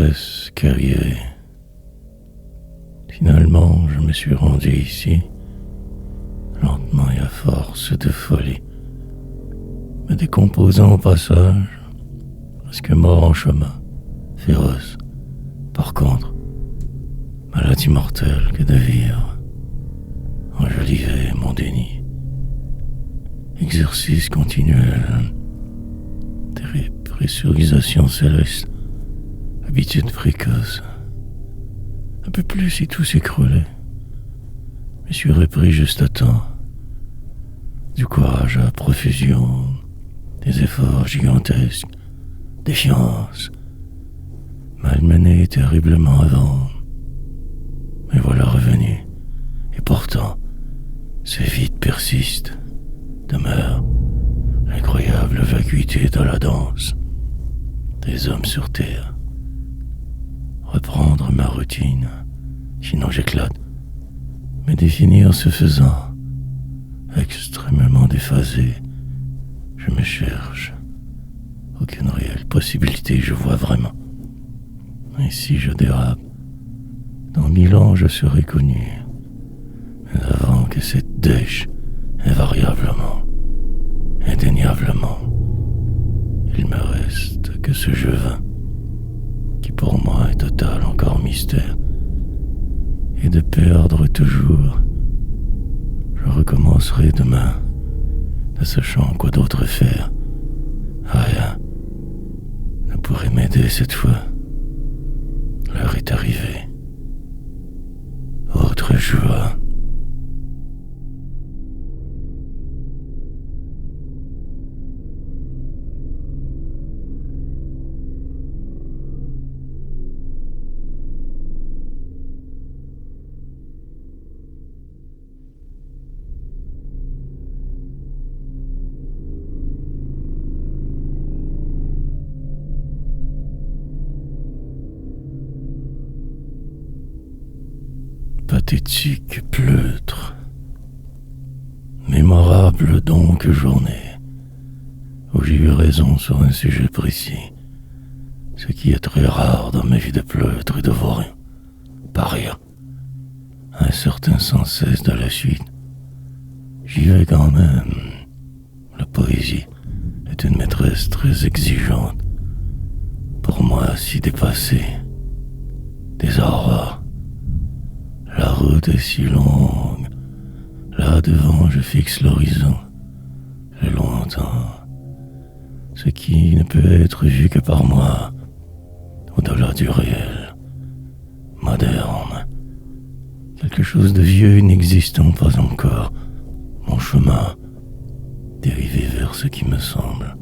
presque arrivé. Finalement, je me suis rendu ici, lentement et à force de folie, me décomposant au passage, presque mort en chemin, féroce. Par contre, maladie mortelle que de vivre, enjoliver mon déni. Exercice continuel, dépressurisation céleste, habitude précoce. Un peu plus si tout s'écroulait. Je me suis repris juste à temps. Du courage à profusion, des efforts gigantesques, défiance, malmené terriblement avant. Mais voilà revenu. Et pourtant, ces vides persistent, demeure l'incroyable vacuité de la danse des hommes sur terre. Reprendre ma routine, sinon j'éclate, me définir ce faisant, extrêmement déphasé, je me cherche, aucune réelle possibilité je vois vraiment. Et si je dérape, dans 1000 ans je serai connu, mais avant que cette dèche, invariablement, indéniablement, il me reste que ce jeu vain, qui pour moi est total encore mystère, et de perdre toujours, je recommencerai demain, ne sachant quoi d'autre faire. Rien ne pourrait m'aider cette fois. L'heure est arrivée. Autre joie. Pathétique pleutre. Mémorable donc journée, où j'ai eu raison sur un sujet précis, ce qui est très rare dans ma vie de pleutre et de vaurien. Pas rien. Incertain sans cesse de la suite. J'y vais quand même. La poésie est une maîtresse très exigeante. Pour moi, si dépassée. Des aurores. La route est si longue. Là devant, je fixe l'horizon. Le lointain. Ce qui ne peut être vu que par moi. Au-delà du réel. Moderne. Quelque chose de vieux n'existant pas encore. Mon chemin. Dérivé vers ce qui me semble.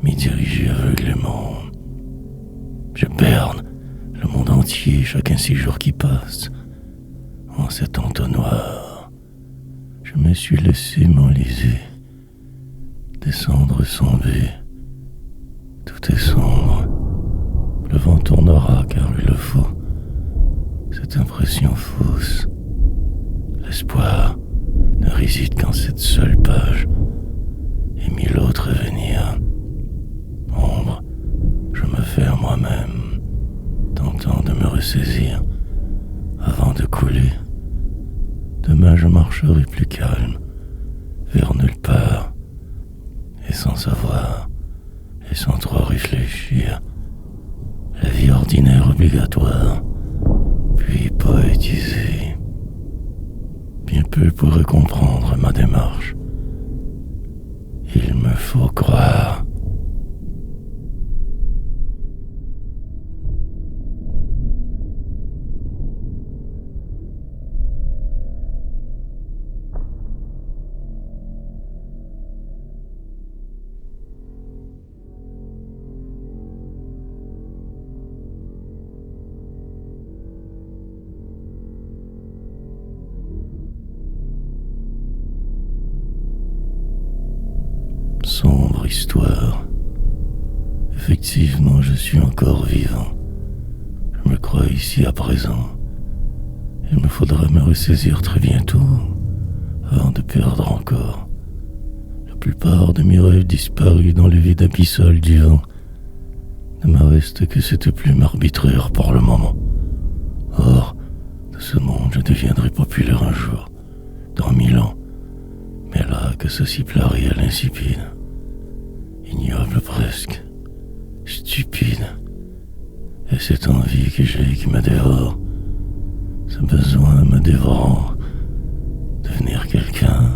M'y diriger aveuglément. Je berne le monde entier chaque 6 jours qui passe. En cet entonnoir, je me suis laissé m'enliser, descendre sans but. Tout est sombre. Le vent tournera car il le faut. Cette impression fausse. L'espoir ne réside qu'en cette seule page et 1000 autres à venir. Ombre, je me fais à moi-même, tentant de me ressaisir avant de couler. Demain je marcherai plus calme, vers nulle part, et sans savoir, et sans trop réfléchir. La vie ordinaire obligatoire, puis poétisée. Bien peu pourraient comprendre ma démarche. Il me faut croire. Sombre histoire. Effectivement, je suis encore vivant. Je me crois ici à présent. Il me faudra me ressaisir très bientôt, avant de perdre encore. La plupart de mes rêves disparus dans le vide abyssal du vent. Ne me reste que cette plume arbitraire pour le moment. Or, de ce monde je deviendrai populaire un jour, dans 1000 ans, mais là que ceci plairait à l'insipide, ignoble presque, stupide, et cette envie que j'ai qui me dévore, ce besoin me dévorant, devenir quelqu'un,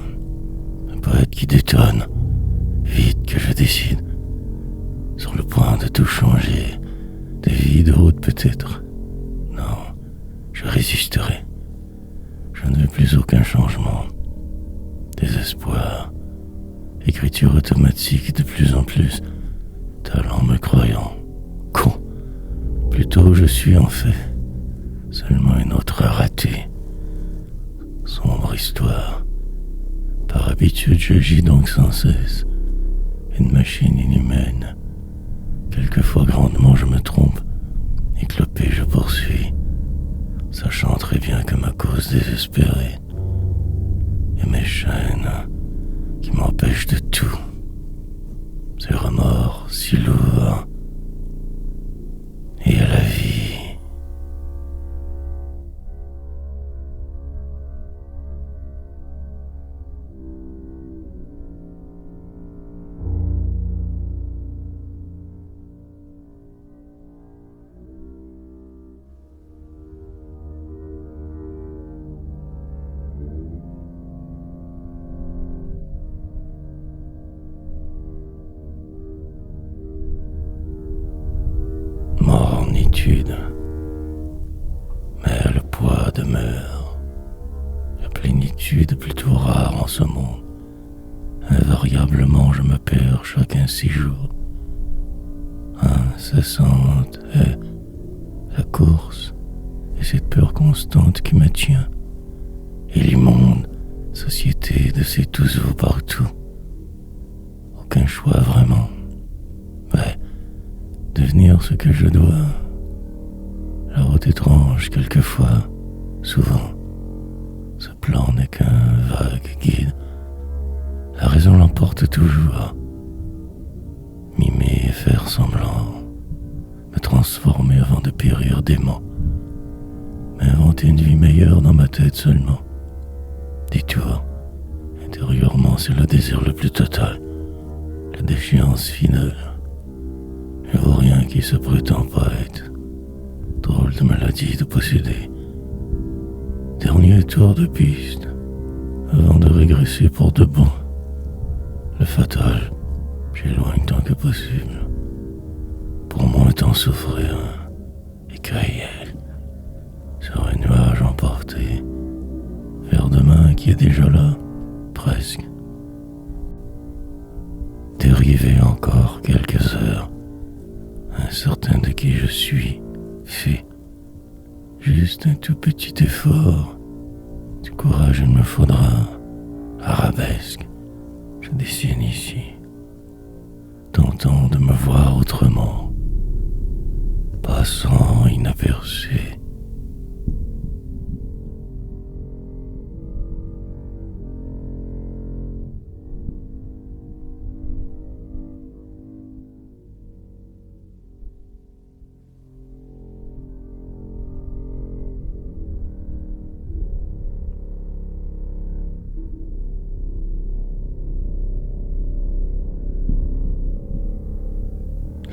un poète qui détonne, vite que je décide, sur le point de tout changer, de vie, de route peut-être. Non, je résisterai. Je ne veux plus aucun changement. Désespoir, écriture automatique de plus en plus, talent me croyant con. Plutôt je suis en fait seulement une autre ratée. Sombre histoire. Par habitude j'agis donc sans cesse. Une machine inhumaine. Quelquefois grandement je me trompe. Éclopé je poursuis, sachant très bien que ma cause désespérée et mes chaînes qui m'empêchent de tout, ces remords si lourds et à la vie. Mornitude, mais le poids demeure, la plénitude plutôt rare en ce monde. Invariablement je me perds chacun 6 jours. Incessante est la course et cette peur constante qui me tient, et l'immonde société de ces tous vous partout. Aucun choix vraiment. Ouais. Devenir ce que je dois. La route étrange quelquefois, souvent. Ce plan n'est qu'un vague guide. La raison l'emporte toujours. Mimer et faire semblant. Me transformer avant de périr dément. M'inventer une vie meilleure dans ma tête seulement. Détour. Intérieurement c'est le désir le plus total. La déchéance finale. Je vois rien qui se prétend poète. Drôle de maladie de posséder. Dernier tour de piste, avant de régresser pour de bon. Le fatal, j'éloigne tant que possible. Pour moins tant souffrir, et cueillir sur un nuage emporté, vers demain qui est déjà là, presque. Dériver encore quelques heures. Incertain de qui je suis, fait juste un tout petit effort. Du courage il me faudra, arabesque, je dessine ici, tentant de me voir autrement, passant inaperçu.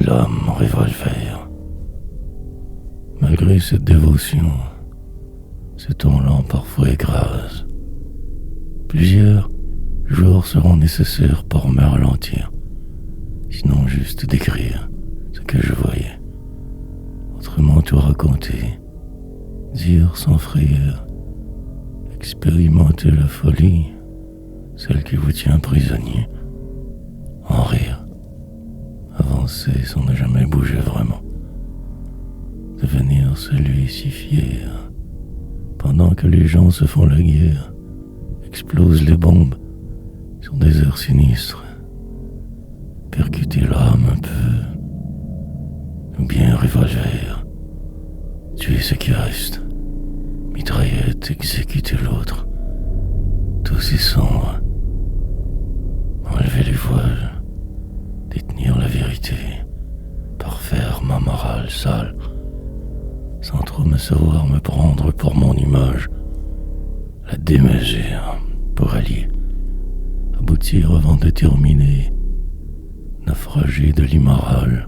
L'homme revolver. Malgré cette dévotion, ce ton lent parfois écrase. Plusieurs jours seront nécessaires pour me ralentir, sinon juste décrire ce que je voyais. Autrement tout raconter, dire sans frayeur, expérimenter la folie, celle qui vous tient prisonnier, en rire. Avancer sans ne jamais bouger vraiment. Devenir celui si fier. Pendant que les gens se font la guerre, explosent les bombes sur des airs sinistres. Percuter l'âme un peu. Ou bien revolver. Tuer ce qui reste. Mitraillette, exécuter l'autre. Tout si sombre. Enlever les voiles. Détenir la vérité, parfaire ma morale sale, sans trop me savoir me prendre pour mon image, la démesure pour allier, aboutir avant de terminer, naufragé de l'immoral,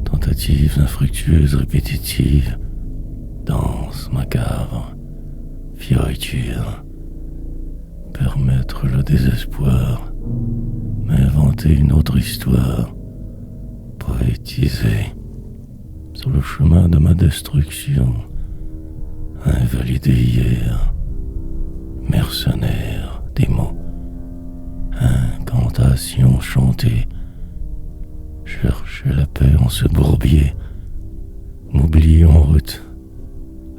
tentatives infructueuses répétitives, danse macabre, fioriture, permettre le désespoir, m'inventer une autre histoire, poétiser sur le chemin de ma destruction, invalider hier, mercenaire des mots, incantation chantée, chercher la paix en ce bourbier, m'oublier en route,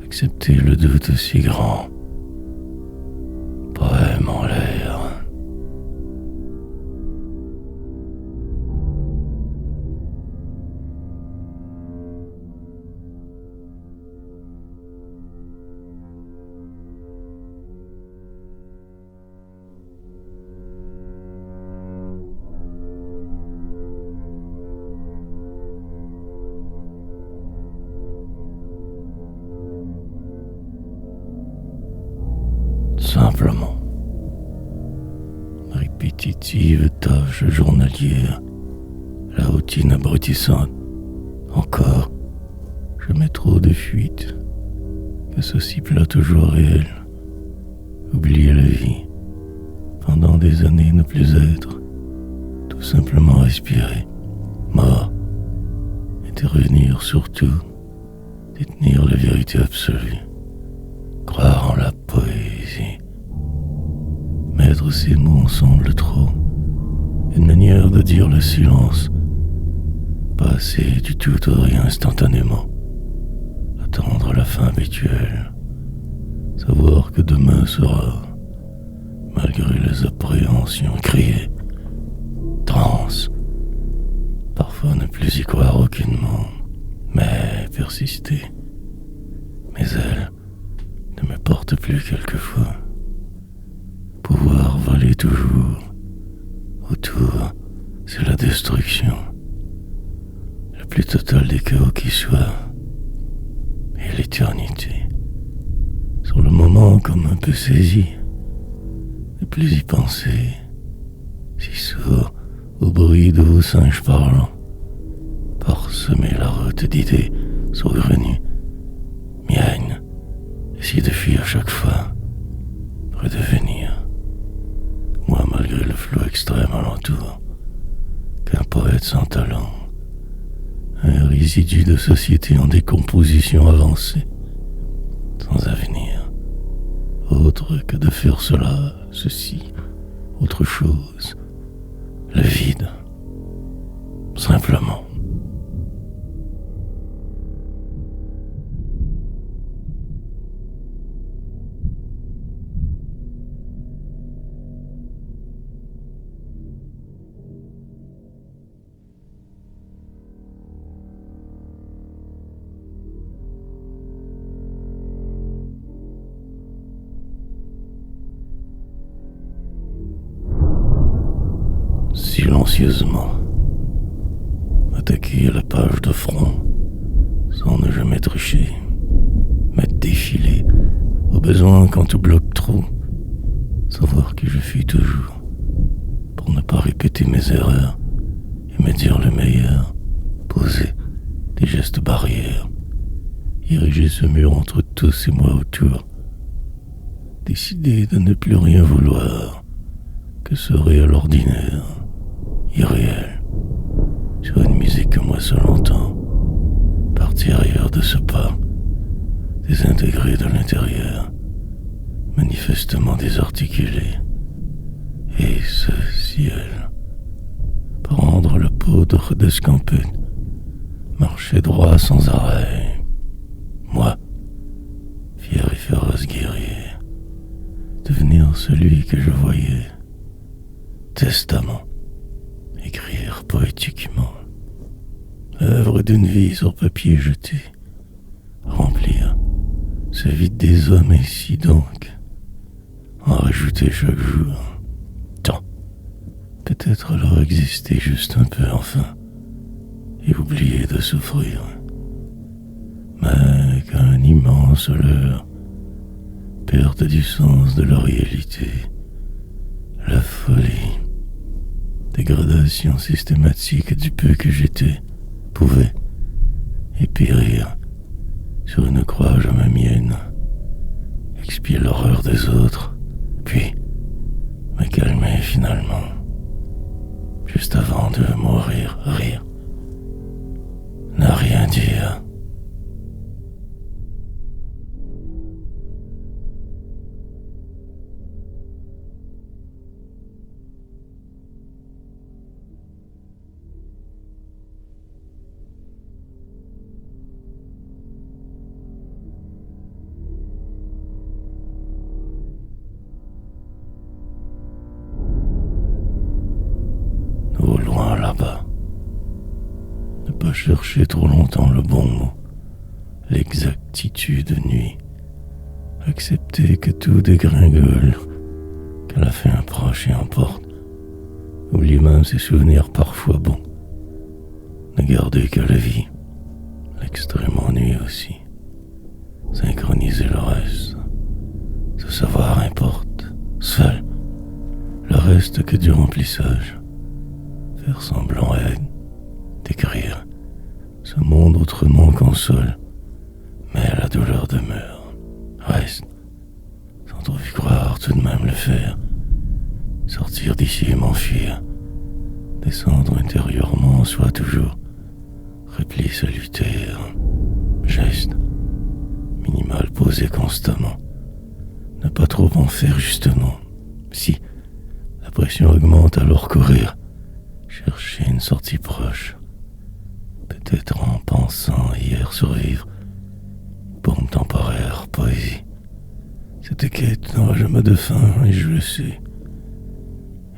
accepter le doute si grand, poème en l'air. Simplement, répétitive tâche journalière, la routine abrutissante. Encore, je mets trop de fuites, que ceci plat toujours réel. Oublier la vie, pendant des années ne plus être, tout simplement respirer, mort, et revenir surtout, détenir la vérité absolue, croire en la poésie. Mettre ces mots ensemble trop, une manière de dire le silence, passer du tout au rien instantanément, attendre la fin habituelle, savoir que demain sera, malgré les appréhensions, crier, transe, parfois ne plus y croire aucunement, mais persister. Mais elle ne me porte plus quelquefois. Pouvoir voler toujours, autour, c'est la destruction, le plus total des chaos qui soit, et l'éternité. Sur le moment comme un peu saisi, ne plus y penser, si sourd au bruit de vos singes parlants, parsemer la route d'idées saugrenues, miennes, essayer de fuir chaque fois, redevenir, moi malgré le flot extrême alentour, qu'un poète sans talent, un résidu de société en décomposition avancée, sans avenir, autre que de faire cela, ceci, autre chose, le vide, simplement. Silencieusement, attaquer la page de front, sans ne jamais tricher, mettre défiler, au besoin quand tout bloque trop, savoir que je fuis toujours, pour ne pas répéter mes erreurs, et me dire le meilleur, poser des gestes barrières, ériger ce mur entre tous et moi autour, décider de ne plus rien vouloir, que serait à l'ordinaire, irréel, sur une musique que moi seul entends, partir ailleurs de ce pas, désintégré de l'intérieur, manifestement désarticulé, et ce ciel, prendre le poudre d'escampette, marcher droit sans arrêt, moi, fier et féroce guerrier, devenir celui que je voyais, testament, écrire poétiquement, œuvre d'une vie sur papier jeté, remplir ce vide des hommes et si donc, en rajouter chaque jour, tant, peut-être alors exister juste un peu enfin, et oublier de souffrir. Mais qu'un immense leurre, perte du sens de la réalité, la folie, dégradation systématique du peu que j'étais, pouvait épérir sur une croix jamais mienne, expier l'horreur des autres, puis me calmer finalement, juste avant de mourir, rire, ne rien dire. Au loin là-bas, ne pas chercher trop longtemps le bon mot, l'exactitude nuit, accepter que tout dégringole, qu'à la fin un proche y emporte, oublie même ses souvenirs parfois bons, ne garder que la vie, l'extrême ennui aussi, synchroniser le reste, ce savoir importe, seul, le reste que du remplissage, faire semblant aide, décrire ce monde autrement console, mais la douleur demeure, reste, sans trop y croire tout de même le faire, sortir d'ici et m'enfuir, descendre intérieurement, soit toujours, repli salutaire, geste, minimal posé constamment, ne pas trop en faire justement, si la pression augmente alors courir, chercher une sortie proche, peut-être en pensant hier survivre, paume temporaire, poésie, cette quête n'aura jamais de fin et je le sais,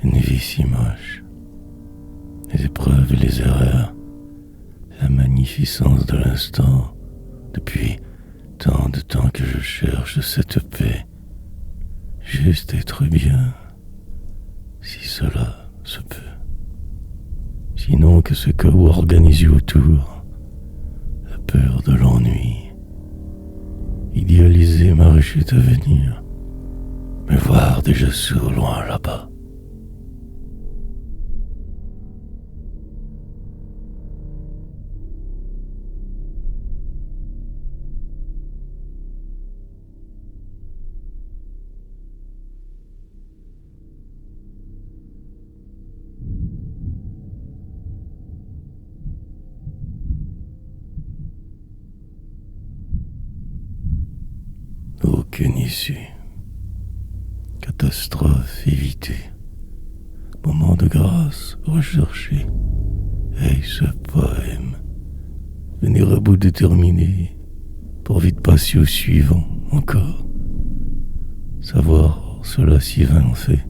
une vie si moche, les épreuves et les erreurs, la magnificence de l'instant, depuis tant de temps que je cherche cette paix, juste être bien, si cela se peut. Sinon que ce chaos organisé autour, la peur de l'ennui, idéaliser ma rechute à venir, me voir déjà au loin là-bas. Aucune issue. Catastrophe évitée. Moment de grâce recherché. Et ce poème. Venir à bout déterminé. Pour vite passer au suivant encore. Savoir cela si vain en fait.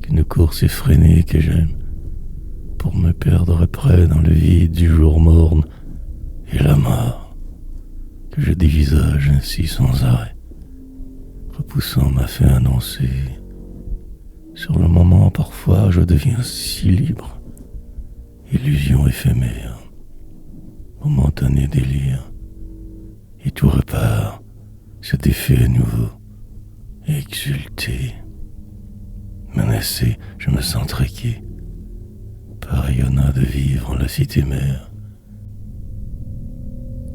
Qu'une course effrénée que j'aime. Pour me perdre après dans le vide du jour morne. Et la mort. Que je dévisage ainsi sans arrêt. Repoussant m'a fait annoncer. Sur le moment, parfois, je deviens si libre. Illusion éphémère, momentané délire. Et tout repart, se défait à nouveau, exulté. Menacé, je me sens traqué. Pareillonnant de vivre en la cité mère.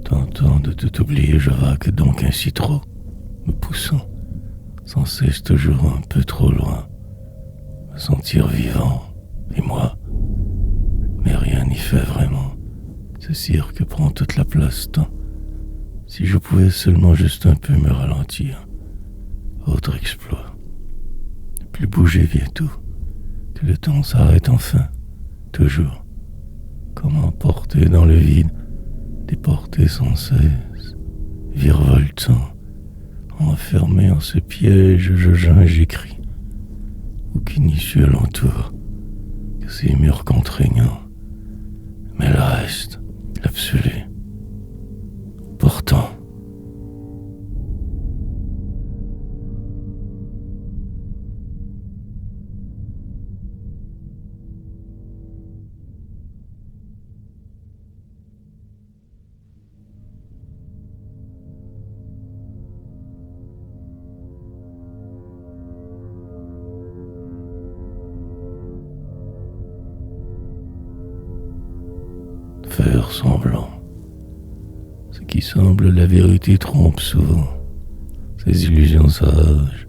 Tentant de tout oublier, je vague donc ainsi trop, me poussant. Sans cesse toujours un peu trop loin, me sentir vivant, et moi, mais rien n'y fait vraiment, ce cirque prend toute la place tant, si je pouvais seulement juste un peu me ralentir, autre exploit, ne plus bouger bientôt, que le temps s'arrête enfin, toujours, comment porter dans le vide, déporter sans cesse, virevoltant, enfermé en ce piège, je geins, j'écris. Aucune issue alentour, que ces murs contraignants. Mais le reste, l'absolu. Pourtant, faire semblant. Ce qui semble la vérité trompe souvent. Ces illusions sages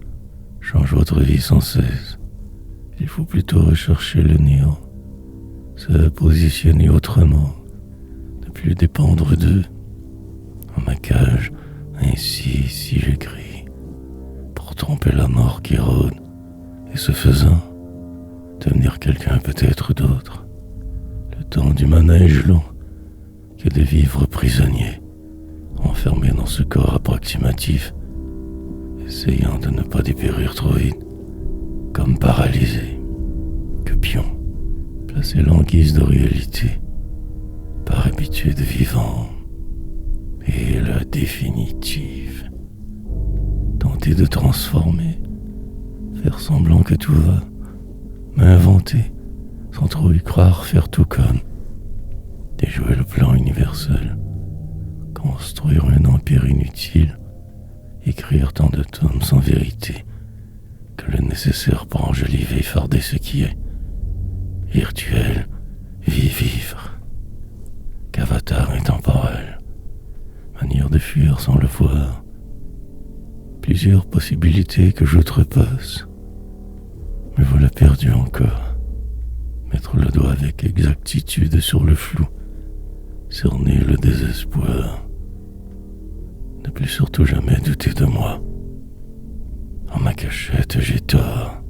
changent votre vie sans cesse. Il faut plutôt rechercher le néant, se positionner autrement, ne plus dépendre d'eux. En ma cage, ainsi si j'écris, pour tromper la mort qui rôde, et ce faisant, devenir quelqu'un peut-être d'autre. Le temps du manège long que de vivre prisonnier, enfermé dans ce corps approximatif, essayant de ne pas dépérir trop vite, comme paralysé, que pion, placé en guise de réalité, par habitude vivant, et la définitive. Tenter de transformer, faire semblant que tout va, m'inventer, sans trop y croire, faire tout comme, déjouer le plan universel, construire un empire inutile, écrire tant de tomes sans vérité, que le nécessaire pour enjoliver et farder ce qui est, virtuel, vivre, qu'avatar intemporel, manière de fuir sans le voir, plusieurs possibilités que j'outrepasse, me voilà perdu encore, mettre le doigt avec exactitude sur le flou, cerner le désespoir, ne plus surtout jamais douter de moi. En ma cachette, j'ai tort.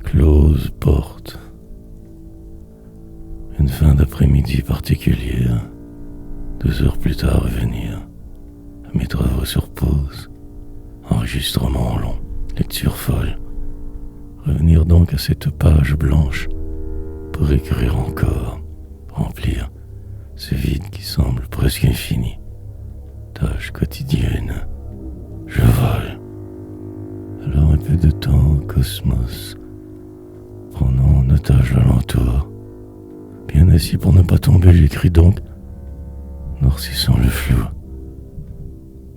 Close porte. Une fin d'après-midi particulière. 2 heures plus tard revenir. À mes travaux sur pause. Enregistrement long. Lecture folle. Revenir donc à cette page blanche pour écrire encore. Remplir ce vide qui semble presque infini. Tâche quotidienne. Je vole. Alors un peu de temps, cosmos. Prenant en otage l'alentour. Bien assis pour ne pas tomber, j'écris donc, noircissant le flou.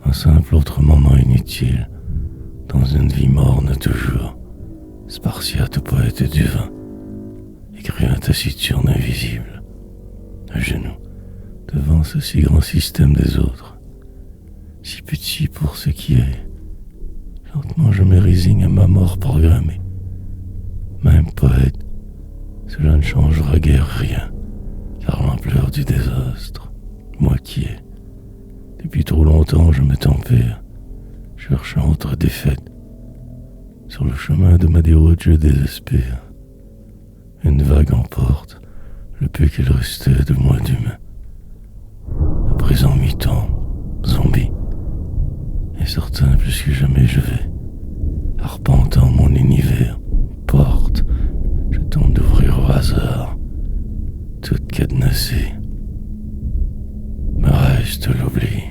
Un simple autre moment inutile, dans une vie morne toujours. Spartiate poète du vin, écrivain taciturne invisible, à genoux, devant ce si grand système des autres, si petit pour ce qui est. Lentement je me résigne à ma mort programmée. Même poète, cela ne changera guère rien, car l'ampleur du désastre, moi qui ai, depuis trop longtemps je me tempère, cherchant autre défaite. Sur le chemin de ma déroute je désespère. Une vague emporte le peu qu'il restait de moi d'humain. À présent mi-temps, zombie, incertain plus que jamais je vais, arpentant mon univers. Porte, je tente d'ouvrir au hasard, toute cadenassée, me reste l'oubli.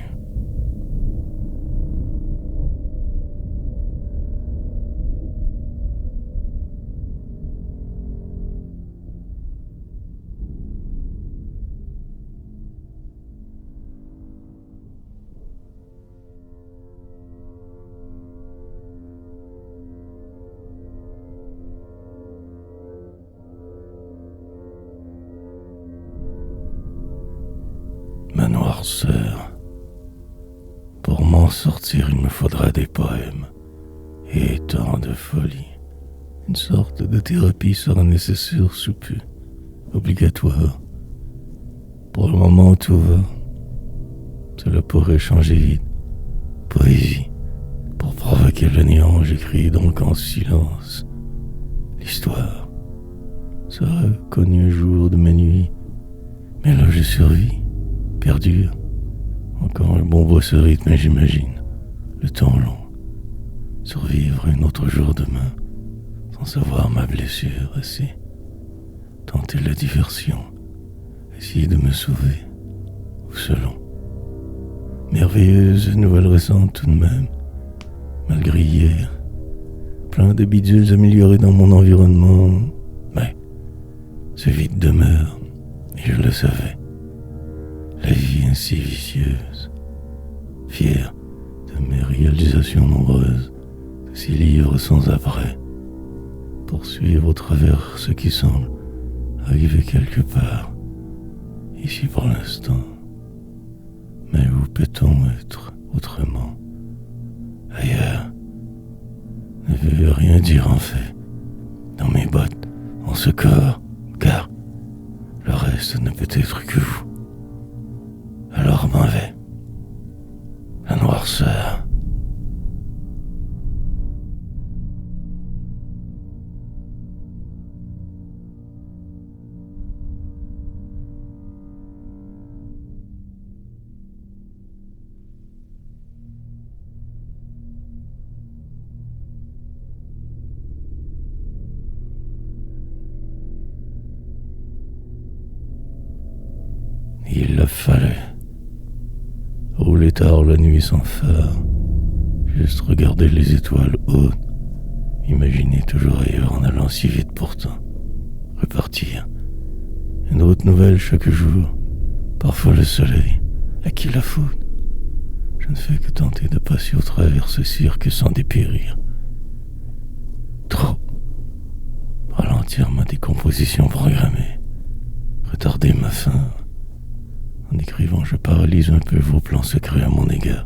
Ma noirceur. Pour m'en sortir, il me faudra des poèmes et tant de folie. Une sorte de thérapie sera nécessaire sous peu, obligatoire. Pour le moment, tout va. Cela pourrait changer vite. Poésie. Pour provoquer le néant, j'écris donc en silence. L'histoire sera connue un jour de mes nuits. Mais là, je survis. Perdure. Encore un bon bois ce rythme, j'imagine. Le temps long. Survivre un autre jour demain, sans savoir ma blessure assez. Tenter la diversion. Essayer de me sauver. Ou selon Merveilleuse nouvelle récente tout de même, malgré hier. Plein de bidules améliorés dans mon environnement, mais ce vide demeure, et je le savais. La vie ainsi vicieuse, fier de mes réalisations nombreuses, de ces livres sans après, poursuivre au travers ce qui semble arriver quelque part, ici pour l'instant. Mais où peut-on être autrement? Ailleurs ne veut rien dire en fait. Dans mes bottes, en ce corps, car le reste ne peut être que vous. Alors m'en vais. La noirceur. Il le fallait. Rouler tard la nuit sans phare, juste regarder les étoiles hautes, imaginer toujours ailleurs en allant si vite pourtant. Repartir. Une autre nouvelle chaque jour, parfois le soleil, à qui la faute? Je ne fais que tenter de passer au travers ce cirque sans dépérir. Trop. Ralentir ma décomposition programmée, retarder ma fin. En écrivant, je paralyse un peu vos plans secrets à mon égard,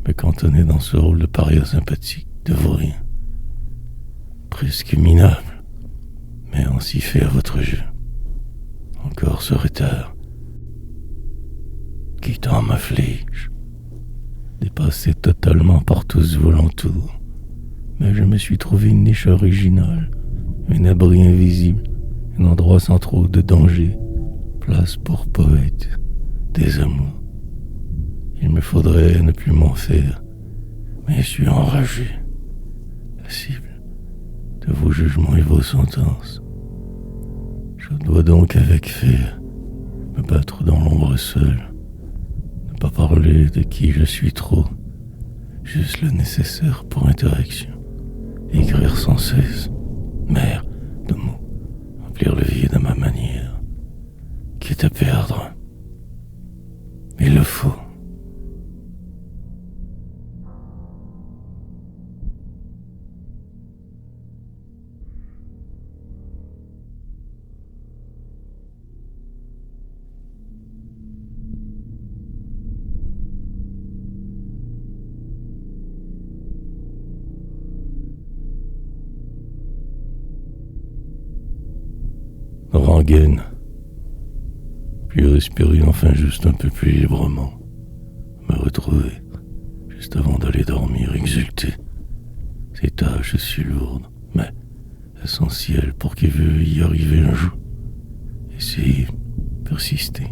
me cantonner dans ce rôle de paria sympathique de vaurien, presque minable, mais ainsi fait à votre jeu. Encore ce retard, quittant ma flèche, dépassé totalement par tous vos alentours, mais je me suis trouvé une niche originale, un abri invisible, un endroit sans trop de danger, place pour poète, des amours. Il me faudrait ne plus m'en faire, mais je suis enragé, la cible de vos jugements et vos sentences. Je dois donc avec fer me battre dans l'ombre seul, ne pas parler de qui je suis trop, juste le nécessaire pour interaction, écrire sans cesse, mer de mots, remplir le vide à ma manière, quitte à perdre. Il le faut. Rengaine, puis respirer enfin juste un peu plus librement, me retrouver juste avant d'aller dormir, exulter. Ces tâches si lourdes, mais essentielles pour qui veut y arriver un jour. Essayer, persister.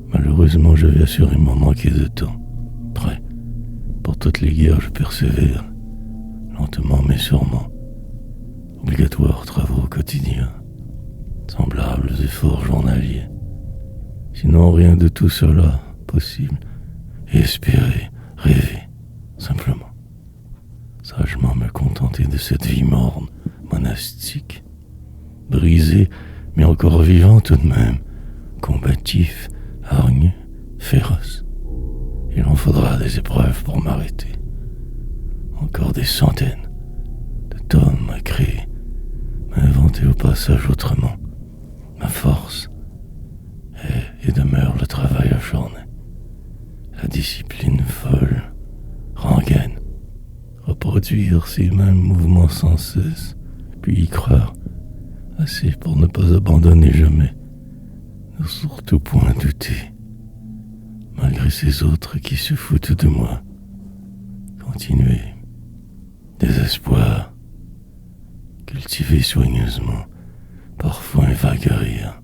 Malheureusement, je vais assurément manquer de temps. Prêt, pour toutes les guerres, je persévère, lentement mais sûrement. Obligatoires travaux quotidiens, semblables efforts journaliers. Sinon, rien de tout cela possible. Et espérer, rêver, simplement. Sagement me contenter de cette vie morne, monastique. Brisée, mais encore vivant tout de même. Combatif, hargneux, féroce. Il en faudra des épreuves pour m'arrêter. Encore des centaines de tomes à créer, m'inventer au passage autrement. Ma force est et demeure le travail acharné, la discipline folle, rengaine, reproduire ces mêmes mouvements sans cesse, puis y croire, assez pour ne pas abandonner jamais, ne surtout point douter, malgré ces autres qui se foutent de moi. Continuer, désespoir, cultiver soigneusement, parfois un vague rire,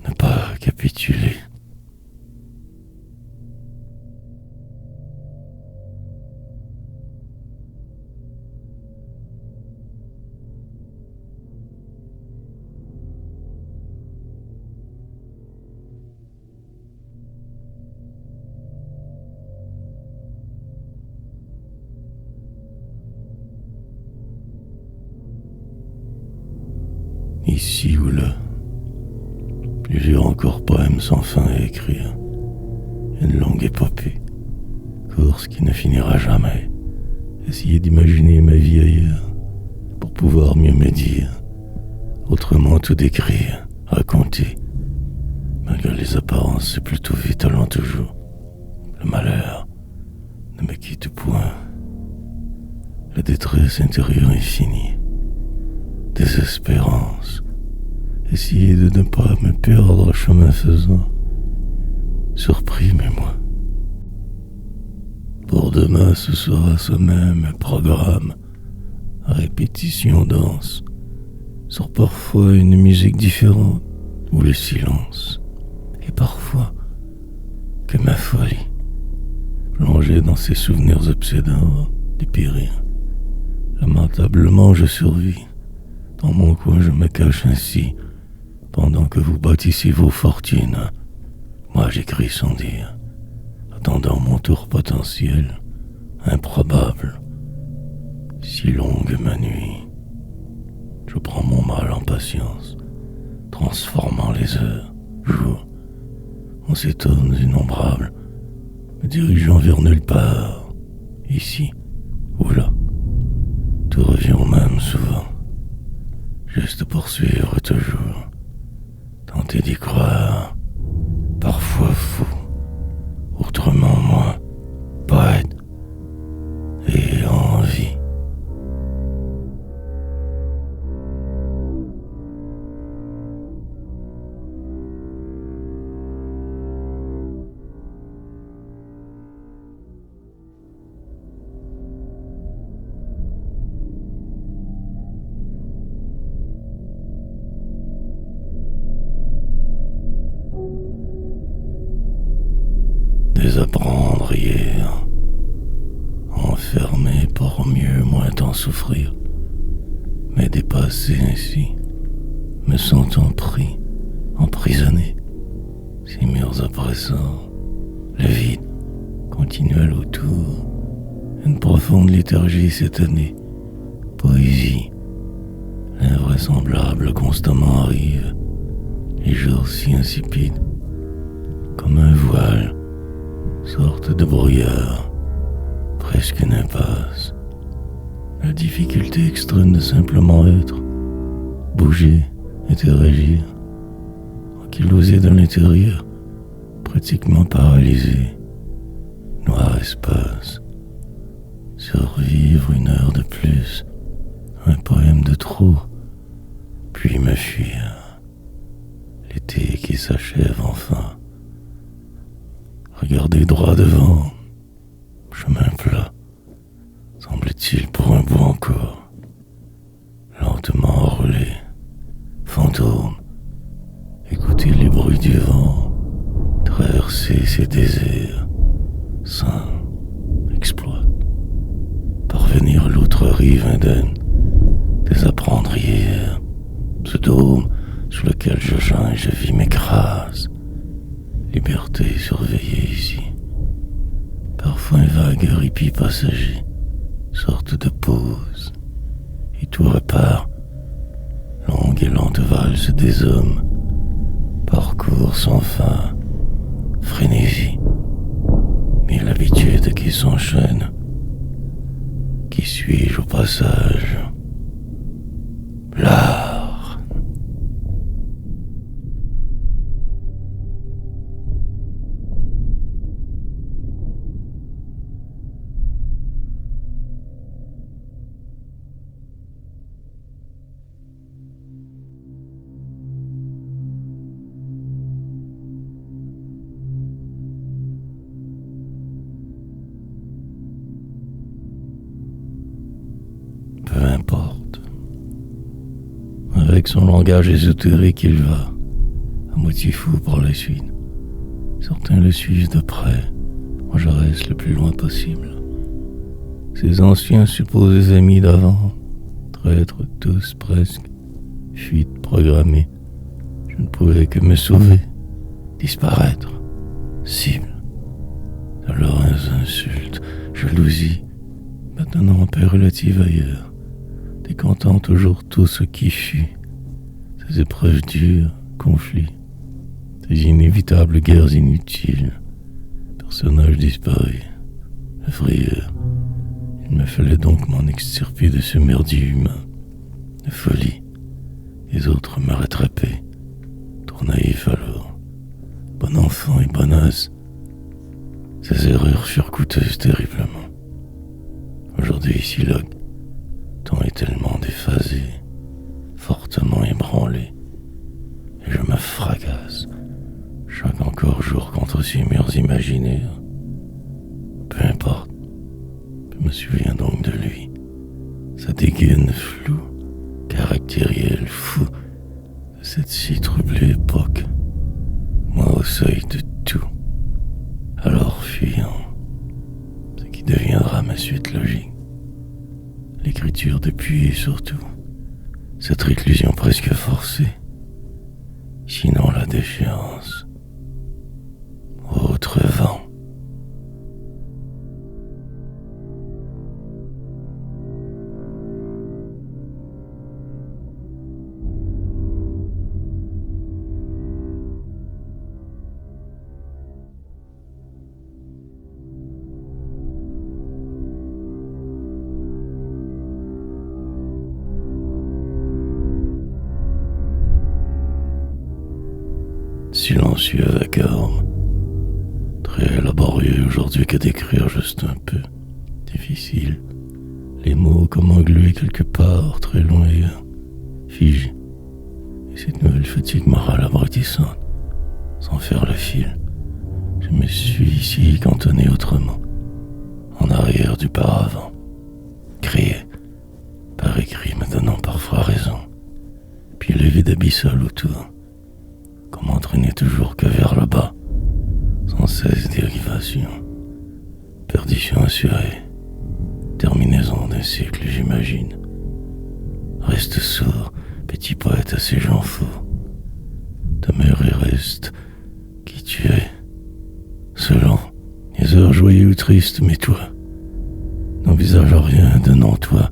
ne pas capituler. ici ou là. Plusieurs encore poèmes sans fin à écrire. Une longue épopée, course qui ne finira jamais. Essayer d'imaginer ma vie ailleurs, pour pouvoir mieux me dire, autrement tout décrire, raconter. Malgré les apparences, c'est plutôt vite allant toujours. Le malheur ne me quitte point. La détresse intérieure est finie. Désespérance. Essayer de ne pas me perdre chemin faisant. Surpris, mais moi. Pour demain, ce sera ce même programme. À répétition dense. Sur parfois une musique différente. Ou le silence. Et parfois, que ma folie. Plongée dans ces souvenirs obsédants, dépérir. Lamentablement, je survis. Dans mon coin, je me cache ainsi, pendant que vous bâtissez vos fortunes. Moi, j'écris sans dire, attendant mon tour potentiel, improbable. Si longue ma nuit, je prends mon mal en patience, transformant les heures, jours, en ces tonnes innombrables, me dirigeant vers nulle part, ici ou là. Tout revient au même souvent. Juste poursuivre toujours. Tenter d'y croire. Parfois fou. Autrement moi. Poète. Et envie. Désapprendre hier, enfermé pour mieux moins t'en souffrir, mais dépassé ainsi, me sentant pris, emprisonné, ces murs oppressants, le vide continuel autour, une profonde léthargie cette année, poésie, l'invraisemblable constamment arrive, les jours si insipides, comme un voile, sorte de brouillard, presque une impasse. La difficulté extrême de simplement être, bouger, interagir, ankylosé dans l'intérieur, pratiquement paralysé, noir espace, survivre une heure de plus, un poème de trop, puis me fuir, l'été qui s'achève enfin. Regardez droit devant, chemin plat, semble-t-il pour un bout encore, lentement enroulé, fantôme, écoutez les bruits du vent, traverser ces déserts, saint, exploit, parvenir à l'autre rive indemne, désapprendre hier, ce dôme sous lequel je geins et je vis m'écrase. Liberté surveillée ici. Parfois un vague répit passager, sorte de pause, et tout repart. Longue et lente valse des hommes, parcours sans fin, frénésie, mille habitudes qui s'enchaînent. Qui suis-je au passage? Là. Peu importe. Avec son langage ésotérique, il va, à moitié fou pour la suite. Certains le suivent de près, moi je reste le plus loin possible. Ces anciens supposés amis d'avant, traîtres tous presque, fuite programmée. Je ne pouvais que me sauver, disparaître, cible. De leurs insultes, jalousie, maintenant en paix relative ailleurs. Décantant toujours tout ce qui fut, Des épreuves dures, conflits, des inévitables guerres inutiles, personnages disparus, la frayeur. Il me fallait donc m'en extirper de ce merdier humain, de folie. Les autres me rattrapaient, trop naïf alors, bon enfant et bonasse. Ces erreurs furent coûteuses terriblement. Aujourd'hui, ici, le temps est tellement déphasé, fortement ébranlé, et je me fracasse chaque encore jour contre ces murs imaginaires. Peu importe, je me souviens donc de lui, sa dégaine floue, caractériel fou de cette si troublée époque, moi au seuil de tout, alors fuyant ce qui deviendra ma suite logique, l'écriture depuis et surtout cette réclusion presque forcée, sinon la déchéance. Autre vent. Silencieux vacarme, très laborieux aujourd'hui qu'à décrire juste un peu, difficile, les mots comme englués quelque part, très loin ailleurs, figés, et cette nouvelle fatigue morale abrutissante, sans faire le fil, je me suis ici cantonné autrement, en arrière du paravent, crié, par écrit me donnant parfois raison, puis le vide abyssal autour, comme entraîné toujours que vers le bas, sans cesse dérivation, perdition assurée, terminaison d'un cycle j'imagine. Reste sourd, petit poète à ces gens fous, demeure et reste qui tu es, selon les heures joyeuses ou tristes, mais toi, n'envisage rien de non toi,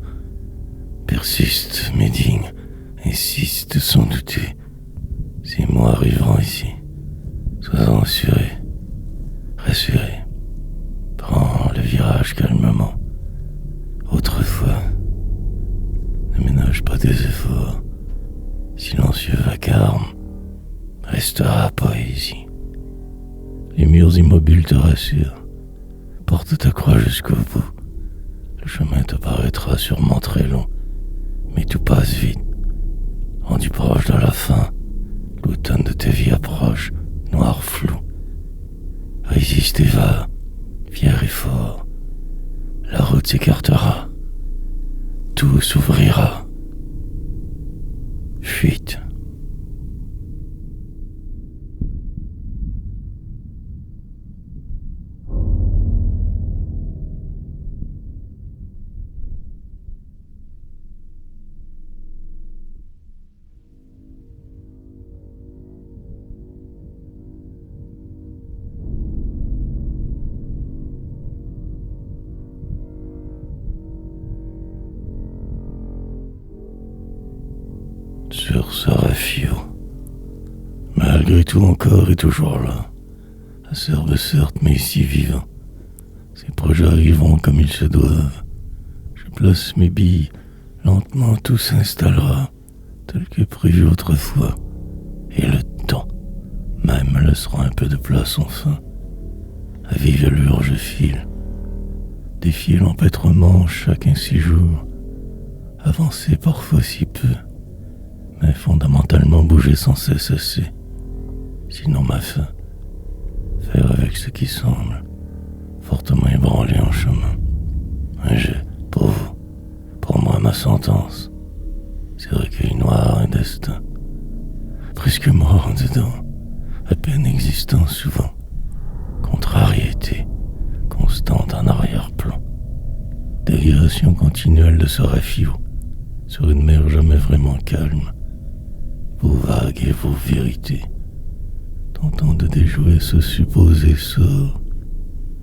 persiste, médigne, insiste sans douter. Ces mots arriveront ici. Sois-en assuré, rassuré. Prends le virage calmement. Autrefois, ne ménage pas des efforts. Silencieux vacarme restera poésie. Les murs immobiles te rassurent. Porte ta croix jusqu'au bout. Le chemin te paraîtra sûrement très long, mais tout passe vite. Rendu proche de la fin, l'automne de ta vie approche, noir flou. Résiste et va, fier et fort. La route s'écartera. Tout s'ouvrira. Fuite. Sur ce rafio, malgré tout encore et toujours là, acerbe certes mais si vivant, ces projets arriveront comme ils se doivent, je place mes billes, lentement tout s'installera, tel que prévu autrefois, et le temps même me laissera un peu de place enfin, à vive allure je file, défier l'empêtrement chacun 6 jours, avancer parfois si peu, mais fondamentalement bouger sans cesse assez. Sinon ma fin, faire avec ce qui semble, fortement ébranlé en chemin. Un jet, pour vous, pour moi ma sentence, ces recueils noirs, un destin, presque mort dedans, à peine existant souvent, contrariété, constante en arrière-plan, dégradation continuelle de ce rafio, sur une mer jamais vraiment calme, vos vagues et vos vérités, tentant de déjouer ce supposé sort,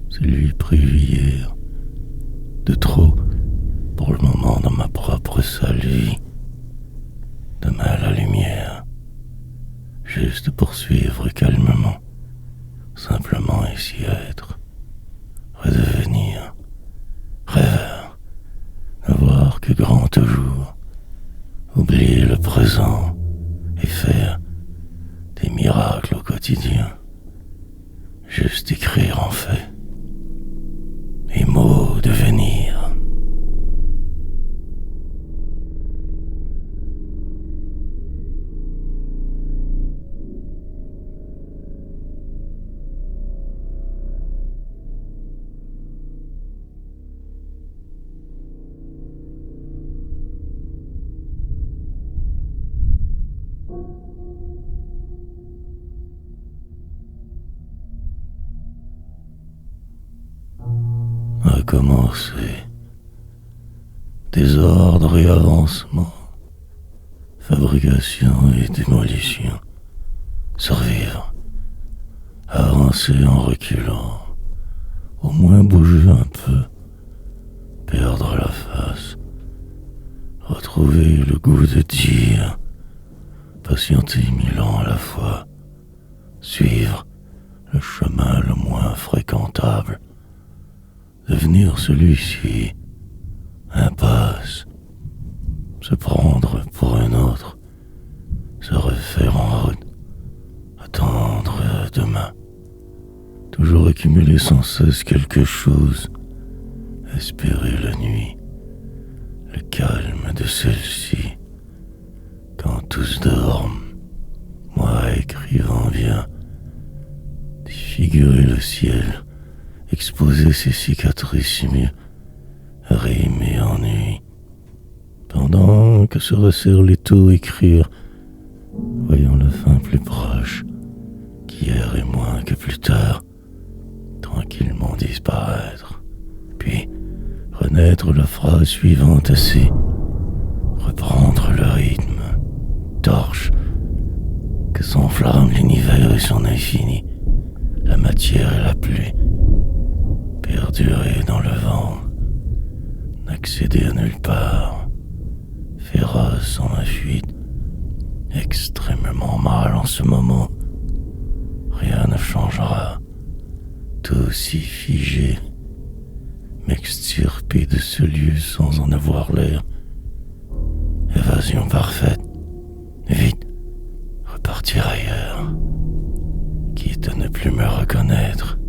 celui prévu hier, de trop pour le moment dans ma propre sale vie, demain à la lumière, juste poursuivre calmement, simplement ici être, redevenir rêveur, ne voir que grand toujours, oublier le présent et faire des miracles au quotidien, juste écrire en fait, et mots devenir. Recommencer. Désordre et avancement. Fabrication et démolition. Survivre. Avancer en reculant. Au moins bouger un peu. Perdre la face. Retrouver le goût de dire. Patienter 1000 ans à la fois. Suivre le chemin le moins fréquentable. Devenir celui-ci, impasse, se prendre pour un autre, se refaire en route, attendre demain, toujours accumuler sans cesse quelque chose, espérer la nuit, le calme de celle-ci, quand tous dorment, moi écrivant bien, défigurer le ciel, exposer ses cicatrices mieux, rime et ennui. Pendant que se resserrent les taux, écrire, voyant la fin plus proche, qu'hier est moins que plus tard, tranquillement disparaître, puis renaître la phrase suivante assez, reprendre le rythme, torche, que s'enflamme l'univers et son infini, la matière et la pluie, perdurer dans le vent, n'accéder à nulle part, féroce en ma fuite, extrêmement mal en ce moment, rien ne changera, tout si figé, m'extirper de ce lieu sans en avoir l'air, évasion parfaite, vite, repartir ailleurs, quitte à ne plus me reconnaître,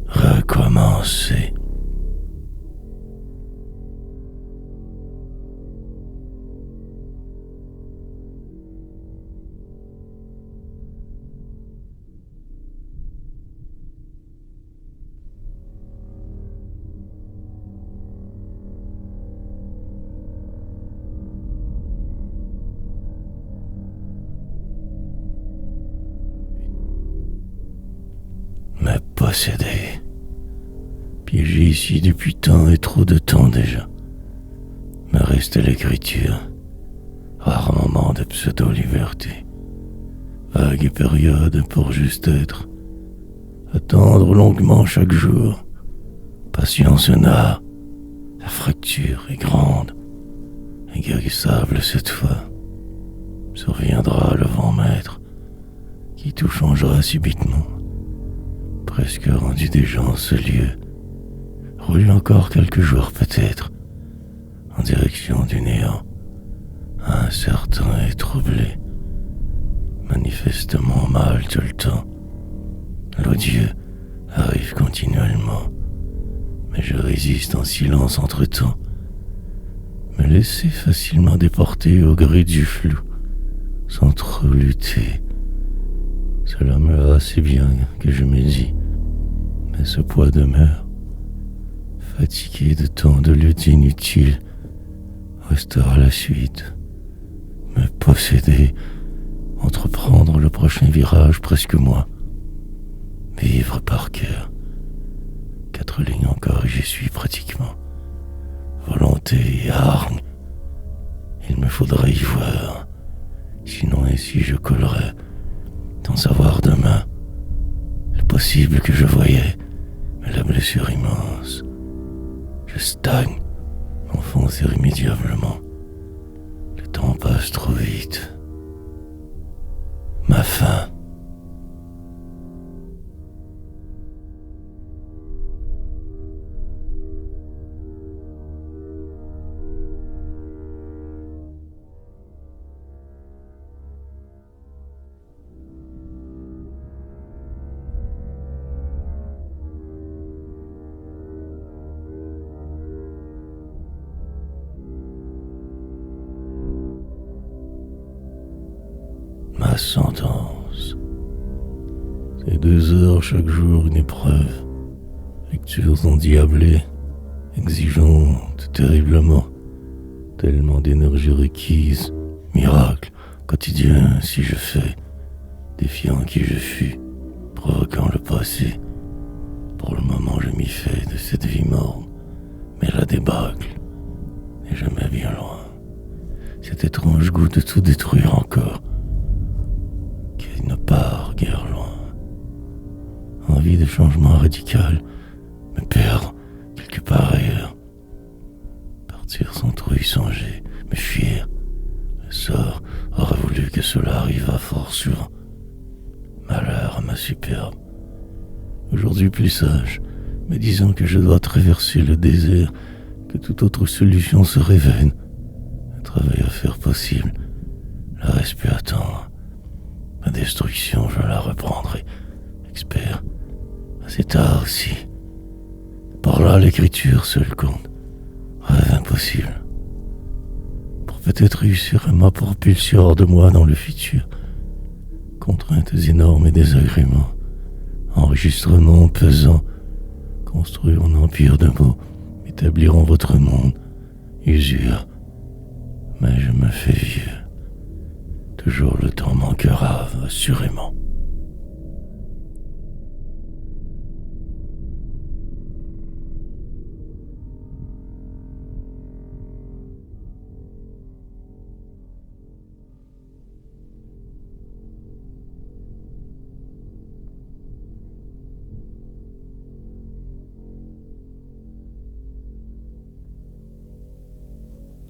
recommencer. Me posséder. Piégé ici depuis tant et trop de temps déjà. Me reste l'écriture. Rare moment de pseudo-liberté. Vague période pour juste être. Attendre longuement chaque jour. Patience n'a. La fracture est grande. Inguérissable cette fois. Surviendra le vent maître qui tout changera subitement. Presque rendu déjà en ce lieu. Roule encore quelques jours peut-être, en direction du néant, incertain et troublé, manifestement mal tout le temps. L'odieux arrive continuellement, mais je résiste en silence entre-temps, me laisser facilement déporter au gré du flou, sans trop lutter. Cela me va assez bien que je me dis, mais ce poids demeure. Fatigué de tant de luttes inutiles, restera la suite. Me posséder, entreprendre le prochain virage presque moi. Vivre par cœur. 4 lignes encore et j'y suis pratiquement. Volonté et hargne. Il me faudrait y voir. Sinon ainsi je collerais, sans savoir demain, le possible que je voyais, mais la blessure immense. Je stagne, m'enfonce irrémédiablement. Le temps passe trop vite. sentence. C'est 2 heures chaque jour, une épreuve. Lectures endiablées, exigeantes terriblement. Tellement d'énergie requise, miracle quotidien si je fais, défiant qui je fus, provoquant le passé. Pour le moment je m'y fais de cette vie morne, mais la débâcle n'est jamais bien loin. Cet étrange goût de tout détruire encore, qui ne part guère loin. Envie de changement radical, me perdre quelque part ailleurs. Partir sans trop y songer, me fuir. Le sort aurait voulu que cela arrivât fort souvent. Malheur à ma superbe. Aujourd'hui plus sage, me disant que je dois traverser le désert, que toute autre solution serait vaine. Un travail à faire possible, le reste peut attendre. Ma destruction, je la reprendrai, expert. C'est tard aussi. Par là, l'écriture seule compte. Rêve impossible. Pour peut-être réussir à ma propulsion hors de moi dans le futur. Contraintes énormes et désagréments. Enregistrements pesants. Construire un empire de mots. Établir en votre monde. Usure. Mais je me fais vieux. Toujours le temps manquera, assurément.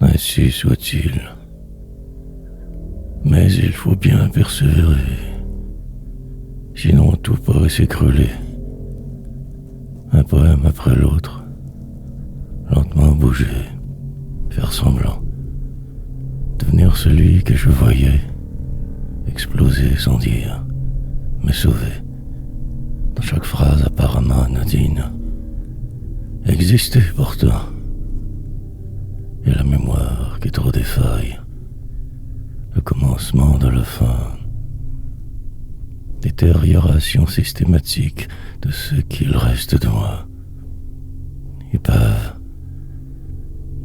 Ainsi soit-il. Mais il faut bien persévérer. Sinon tout pourrait s'écrouler. Un poème après l'autre. Lentement bouger. Faire semblant. Devenir celui que je voyais. Exploser sans dire. Me sauver. Dans chaque phrase apparemment anodine. Exister pourtant. Et la mémoire qui trop défaille. Le commencement de la fin. Détérioration systématique de ce qu'il reste de moi. Épave.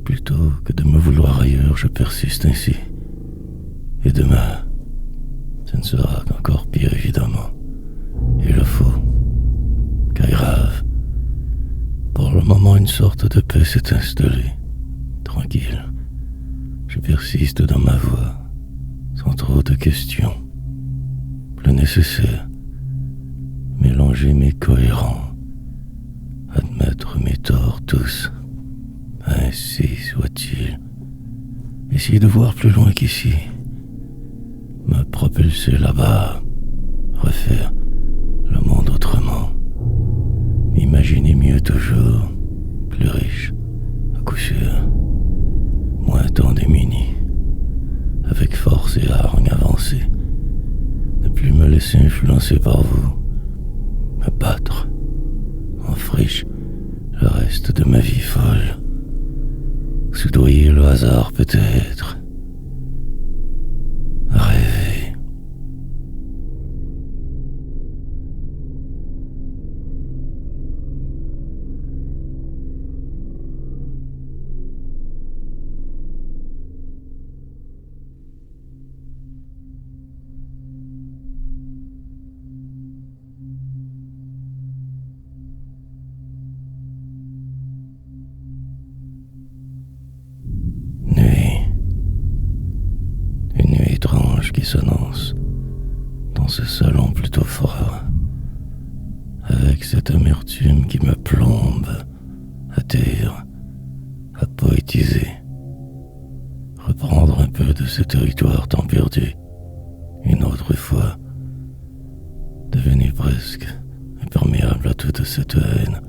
Plutôt que de me vouloir ailleurs, je persiste ainsi. Et demain, ce ne sera qu'encore pire évidemment. Il le faut. Kairave. Pour le moment, une sorte de paix s'est installée. Tranquille. Je persiste dans ma voie, sans trop de questions. Le nécessaire. Mélanger mes cohérents. Admettre mes torts tous. Ainsi soit-il. Essayer de voir plus loin qu'ici. Me propulser là-bas. Refaire le monde autrement. M'imaginer mieux toujours. Plus riche, à coup sûr. Moins tant démuni. Avec force et hargne avancée. Ne plus me laisser influencer par vous. Me battre. En friche le reste de ma vie folle. Soudoyer le hasard peut-être. Rêver. Qui s'annonce dans ce salon plutôt froid, avec cette amertume qui me plombe à terre, à poétiser, reprendre un peu de ce territoire tant perdu, une autre fois, devenu presque imperméable à toute cette haine,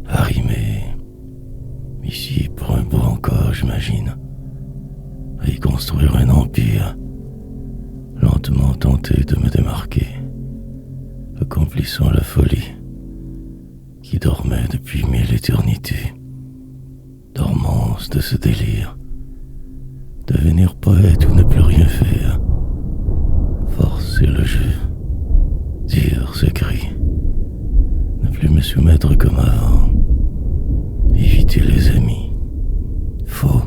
arrimé, ici pour un bout encore, j'imagine, à y construire un empire, lentement tenté de me démarquer, accomplissant la folie qui dormait depuis 1000 éternités, dormance de ce délire, devenir poète ou ne plus rien faire, Forcer le jeu, dire ce cri, ne plus me soumettre comme avant, éviter les amis. Faux,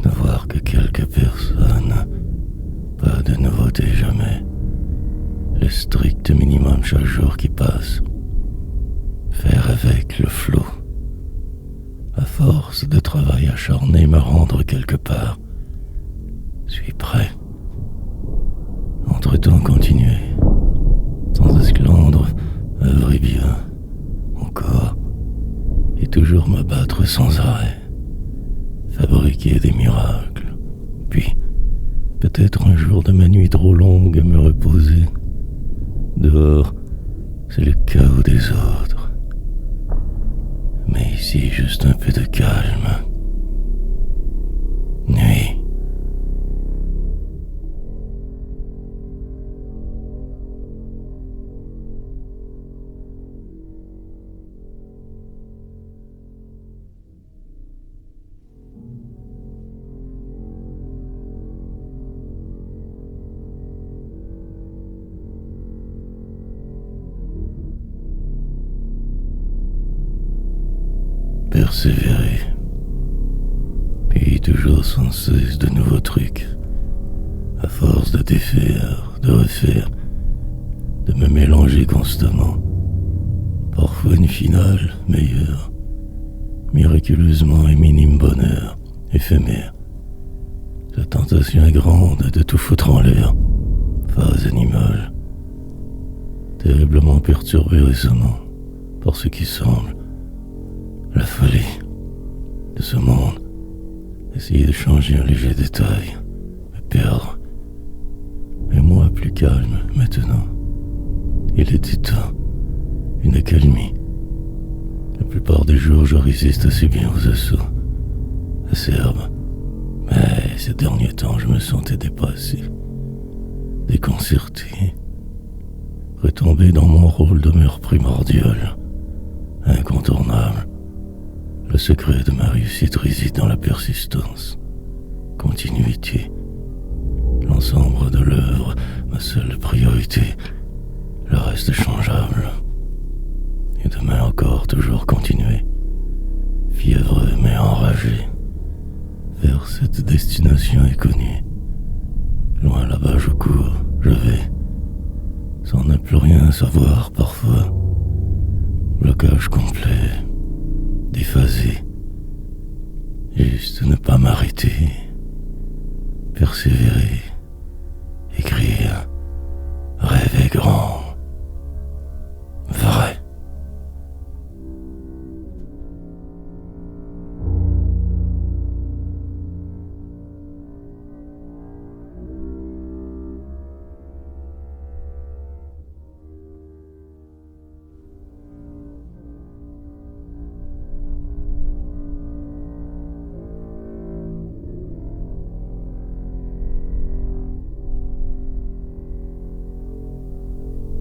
ne voir que quelques personnes, pas de nouveauté jamais, le strict minimum chaque jour qui passe. Faire avec le flot, à force de travail acharné me rendre quelque part. Suis prêt. Entre-temps continuer, sans esclandre, œuvrer bien, encore, et toujours me battre sans arrêt, fabriquer des miracles, puis, peut-être un jour de ma nuit trop longue, me reposer. Dehors, c'est le chaos des autres. Mais ici, juste un peu de calme. Nuit. Persévérer, puis toujours sans cesse de nouveaux trucs, à force de défaire, de refaire, de me mélanger constamment, parfois une finale meilleure, miraculeusement un minime bonheur, éphémère. La tentation est grande de tout foutre en l'air, phase animale, terriblement perturbé récemment par ce qui semble la folie de ce monde, essayer de changer un léger détail, me perdre. Mais moi, plus calme maintenant. Il est du temps, une accalmie. La plupart des jours, je résiste assez bien aux assauts, acerbes. Mais ces derniers temps, je me sentais dépassé, déconcerté, retombé dans mon rôle de mère primordial, incontournable. Le secret de ma réussite réside dans la persistance, continuité. L'ensemble de l'œuvre, ma seule priorité, le reste changeable. Et demain encore, toujours continuer, fiévreux mais enragé, vers cette destination inconnue. Loin là-bas je cours, je vais, sans ne plus rien savoir parfois. Blocage complet, déphasé, juste ne pas m'arrêter, persévérer, écrire, rêver grand, vrai.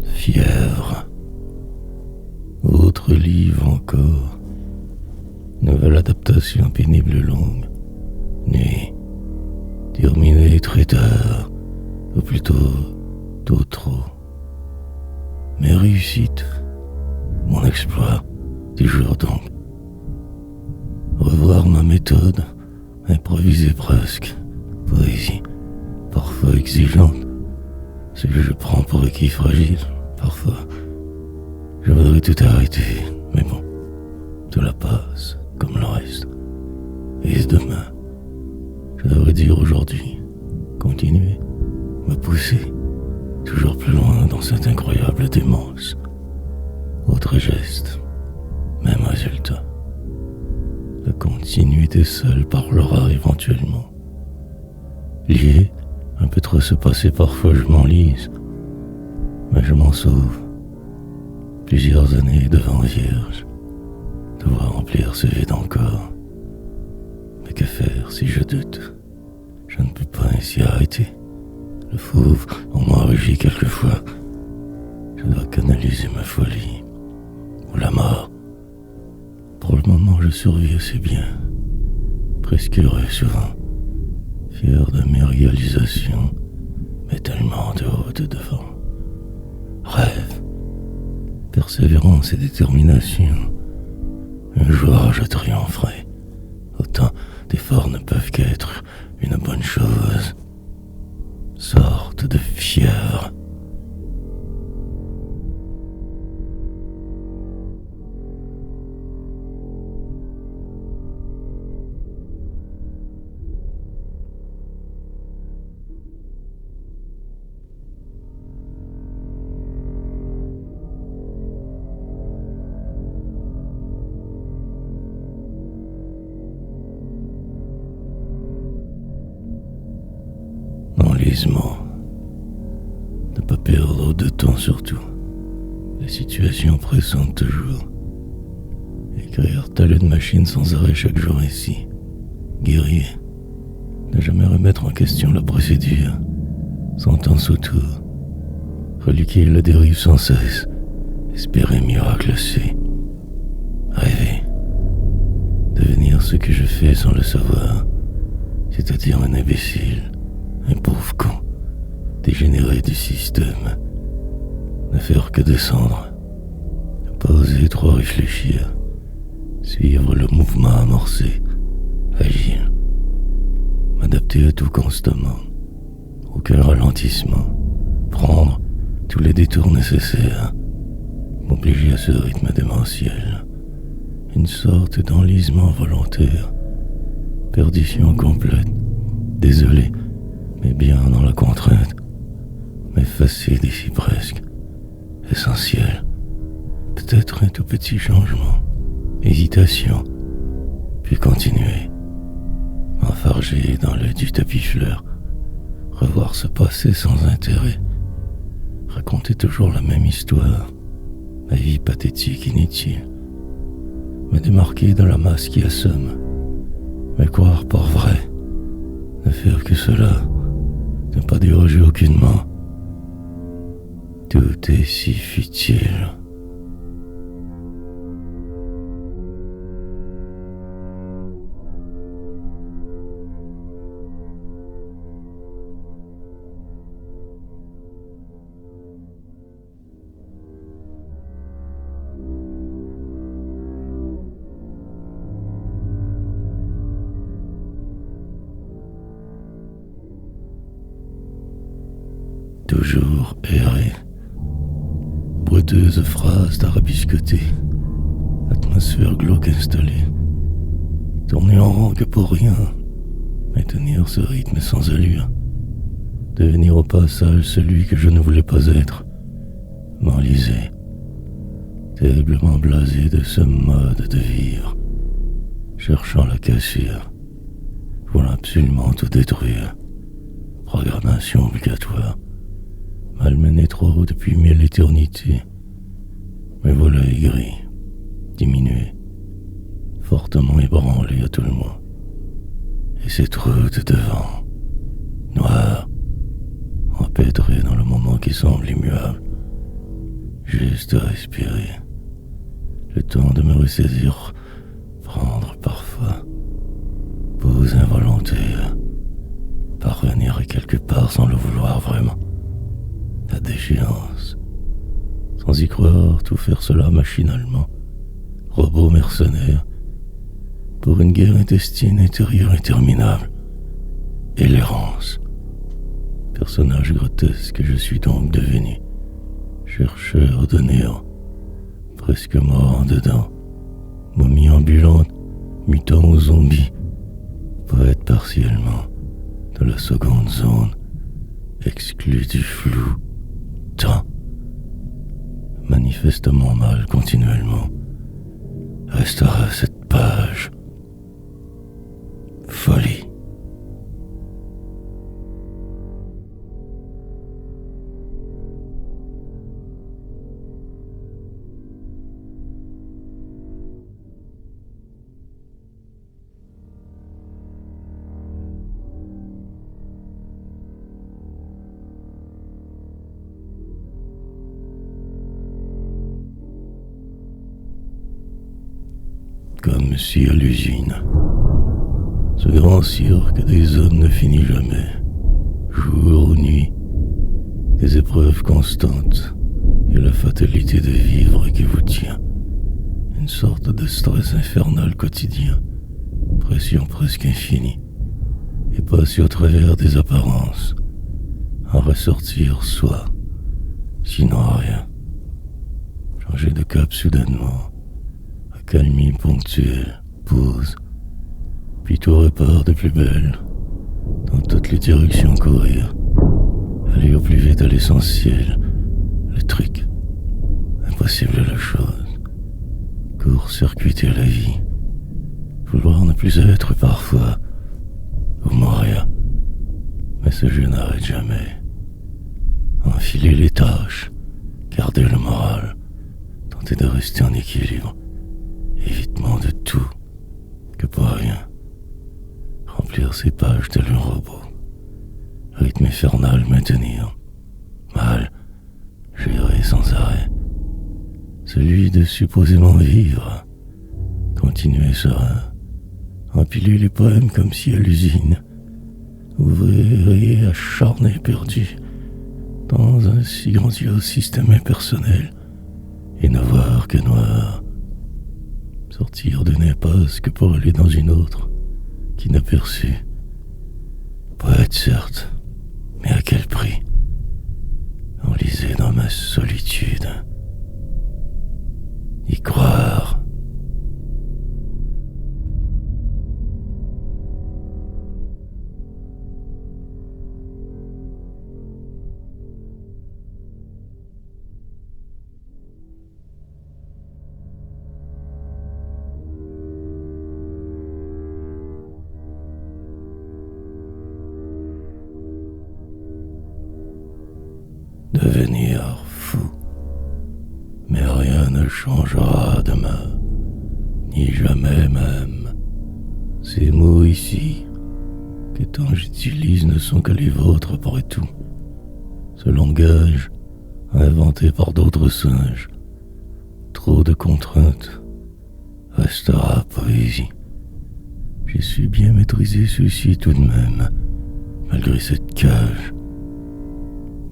Fièvre. Autre livre encore. Nouvelle adaptation pénible longue. Nuit. Terminée très tard. Ou plutôt tôt trop. Mes réussites. Mon exploit. Toujours donc. Revoir ma méthode. Improviser presque. Poésie. Parfois exigeante. Ce que je prends pour acquis fragile. Parfois, je voudrais tout arrêter, mais bon, tout la passe, comme le reste. Et demain, je devrais dire aujourd'hui, continuer, me pousser, toujours plus loin dans cette incroyable démence. Autre geste, même résultat. La continuité seule parlera éventuellement. Lié, un peu trop se passer parfois, je m'enlise. Mais je m'en sauve. Plusieurs années devant vierge, devoir remplir ce vide encore. Mais que faire si je doute? Je ne peux pas ainsi arrêter. Le fauve en moi rugit quelquefois. Je dois canaliser ma folie. Ou la mort. Pour le moment, je survis assez bien. Presque heureux souvent. Fier de mes réalisations, mais tellement de haut de devant. Rêve, persévérance et détermination. Un jour je triompherai. Autant d'efforts ne peuvent qu'être une bonne chose. Sorte de fièvre. Enlisement. Ne pas perdre de temps surtout. Les situations pressantes toujours. Écrire talent de machine sans arrêt chaque jour ici. Guerrier. Ne jamais remettre en question la procédure. Sentence autour. Reliquer la dérive sans cesse. Espérer miracle aussi. Rêver. Devenir ce que je fais sans le savoir. C'est-à-dire un imbécile. Un pauvre con, dégénéré du système. Ne faire que descendre. Ne pas oser trop réfléchir. Suivre le mouvement amorcé. Agir. M'adapter à tout constamment. Aucun ralentissement. Prendre tous les détours nécessaires. M'obliger à ce rythme démentiel. Une sorte d'enlisement volontaire. Perdition complète. Désolé. Mais bien dans la contrainte, m'effacer d'ici presque, essentiel, peut-être un tout petit changement, hésitation, puis continuer, m'enfarger dans l'œil du tapis-fleur, revoir ce passé sans intérêt, raconter toujours la même histoire, ma vie pathétique inutile, me démarquer de la masse qui assomme, me croire pour vrai, ne faire que cela, ne pas déroger aucunement. Tout est si futile. Toujours errer. Boiteuse phrase tarabiscotée. Atmosphère glauque installée. Tourner en rond que pour rien. Maintenir ce rythme sans allure. Devenir au passage celui que je ne voulais pas être. M'enliser. Terriblement blasé de ce mode de vivre. Cherchant la cassure. Voulant absolument tout détruire. Programmation obligatoire. Malmené trop depuis 1000 éternités. Me voilà aigri, diminué, fortement ébranlé à tout le moins. Et c'est trop de devant, noir, empêtré dans le moment qui semble immuable. Juste à respirer, le temps de me ressaisir, prendre parfois, pause involontaire, parvenir à quelque part sans le vouloir vraiment. La déchéance, sans y croire, tout faire cela machinalement, robot mercenaire, pour une guerre intestine intérieure interminable, et l'errance, personnage grotesque que je suis donc devenu, chercheur de néant, presque mort en dedans, momie ambulante, mutant aux zombies, poète partiellement de la seconde zone, exclu du flou. Temps, manifestement mal continuellement, restera cette page. Folie. Comme si à l'usine, ce grand cirque des hommes ne finit jamais, jour ou nuit, des épreuves constantes et la fatalité de vivre qui vous tient. Une sorte de stress infernal quotidien, pression presque infinie, et passer au travers des apparences, en ressortir soi, sinon rien. Changer de cap soudainement, accalmie ponctuelle, pause, puis tout repart de plus belle, dans toutes les directions courir, aller au plus vite à l'essentiel, le truc, impossible la chose, court-circuiter la vie, vouloir ne plus être parfois, ou mourir, mais ce jeu n'arrête jamais. Enfiler les tâches, garder le moral, tenter de rester en équilibre, évitement de tout, que pour rien. Remplir ses pages tel un robot, rythme infernal maintenir, mal, gérer sans arrêt, celui de supposément vivre, continuer serein, empiler les poèmes comme si à l'usine, ouvrir et acharné perdu, dans un si grandiose système impersonnel, et ne voir que noir, sortir d'une impasse que pour aller dans une autre, qui n'aperçut. Poète certes, mais à quel prix? Enlisé dans ma solitude. Y croire. Devenir fou. Mais rien ne changera demain, ni jamais même. Ces mots ici, que tant j'utilise, ne sont que les vôtres après tout. Ce langage, inventé par d'autres singes, trop de contraintes, restera poésie. J'ai su bien maîtriser ceci tout de même, malgré cette cage.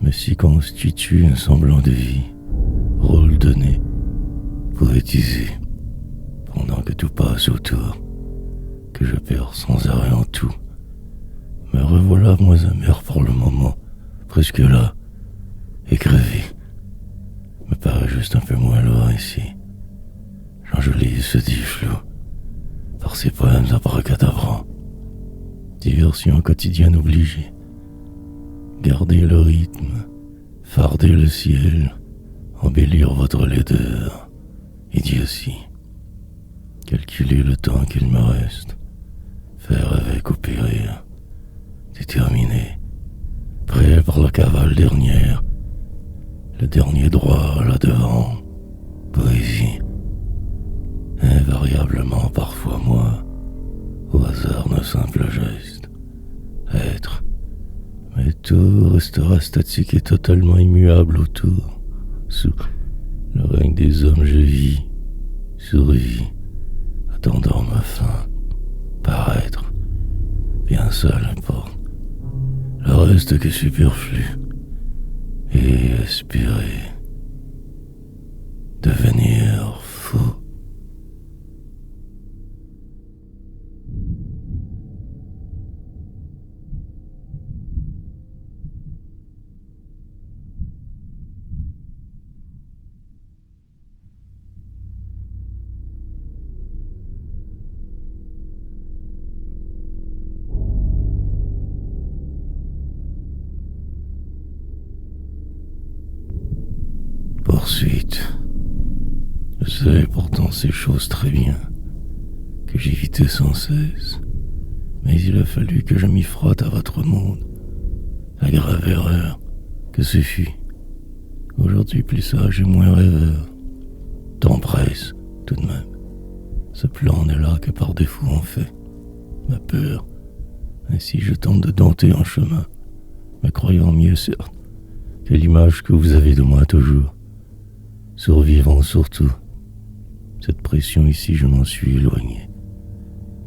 Mais s'y constitue un semblant de vie, rôle donné, poétisé, pendant que tout passe autour, que je perds sans arrêt en tout. Me revoilà moins amer pour le moment, presque là, écrevé. Me paraît juste un peu moins loin ici. J'enjolise ce dit flou, par ces poèmes abracadabrants. Diversion quotidienne obligée. Garder le rythme, farder le ciel, embellir votre laideur, idiotie. Calculer le temps qu'il me reste, faire avec ou périr, déterminé, prêt par la cavale dernière, le dernier droit là devant, poésie, invariablement parfois moi, au hasard d'un simple geste, être. Mais tout restera statique et totalement immuable autour. Sous le règne des hommes, je vis, survis, attendant ma fin. Paraître, bien seul importe. Le reste que superflu. Et aspirer. Devenir fou. Poursuite. Je sais pourtant ces choses très bien, que j'évitais sans cesse, mais il a fallu que je m'y frotte à votre monde. La grave erreur que ce fut. Aujourd'hui plus sage et moins rêveur. Temps presse, tout de même. Ce plan n'est là que par défaut en fait. Ma peur. Ainsi je tente de dompter en chemin, me croyant mieux certes que l'image que vous avez de moi toujours. Survivant surtout. Cette pression ici, je m'en suis éloigné.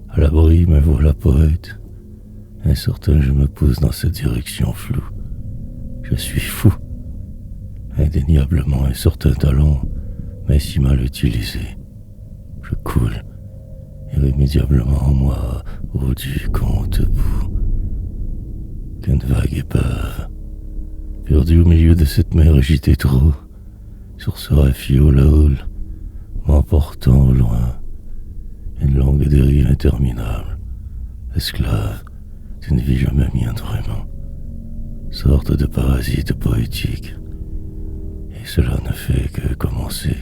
À l'abri, me voilà poète. Incertain, je me pousse dans cette direction floue. Je suis fou. Indéniablement un certain talent, mais si mal utilisé. Je coule irrémédiablement en moi au du compte bout. Qu'une vague épave, perdue au milieu de cette mer agitée trop, sur ce rafi au laoul, m'emportant au loin, une longue dérive interminable, esclave d'une vie jamais mienne vraiment, sorte de parasite poétique. Et cela ne fait que commencer.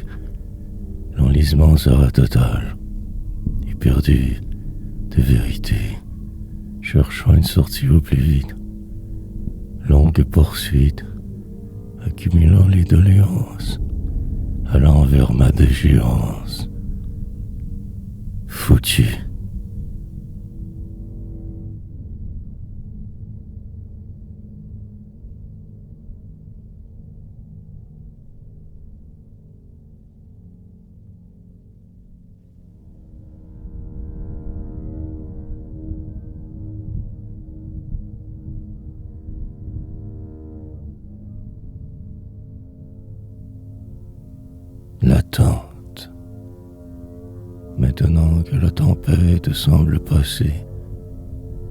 L'enlisement sera total, éperdu de vérité, cherchant une sortie au plus vite. Longue poursuite, accumulant les doléances, allant vers ma déchéance. Foutu. L'attente. Maintenant que la tempête semble passer,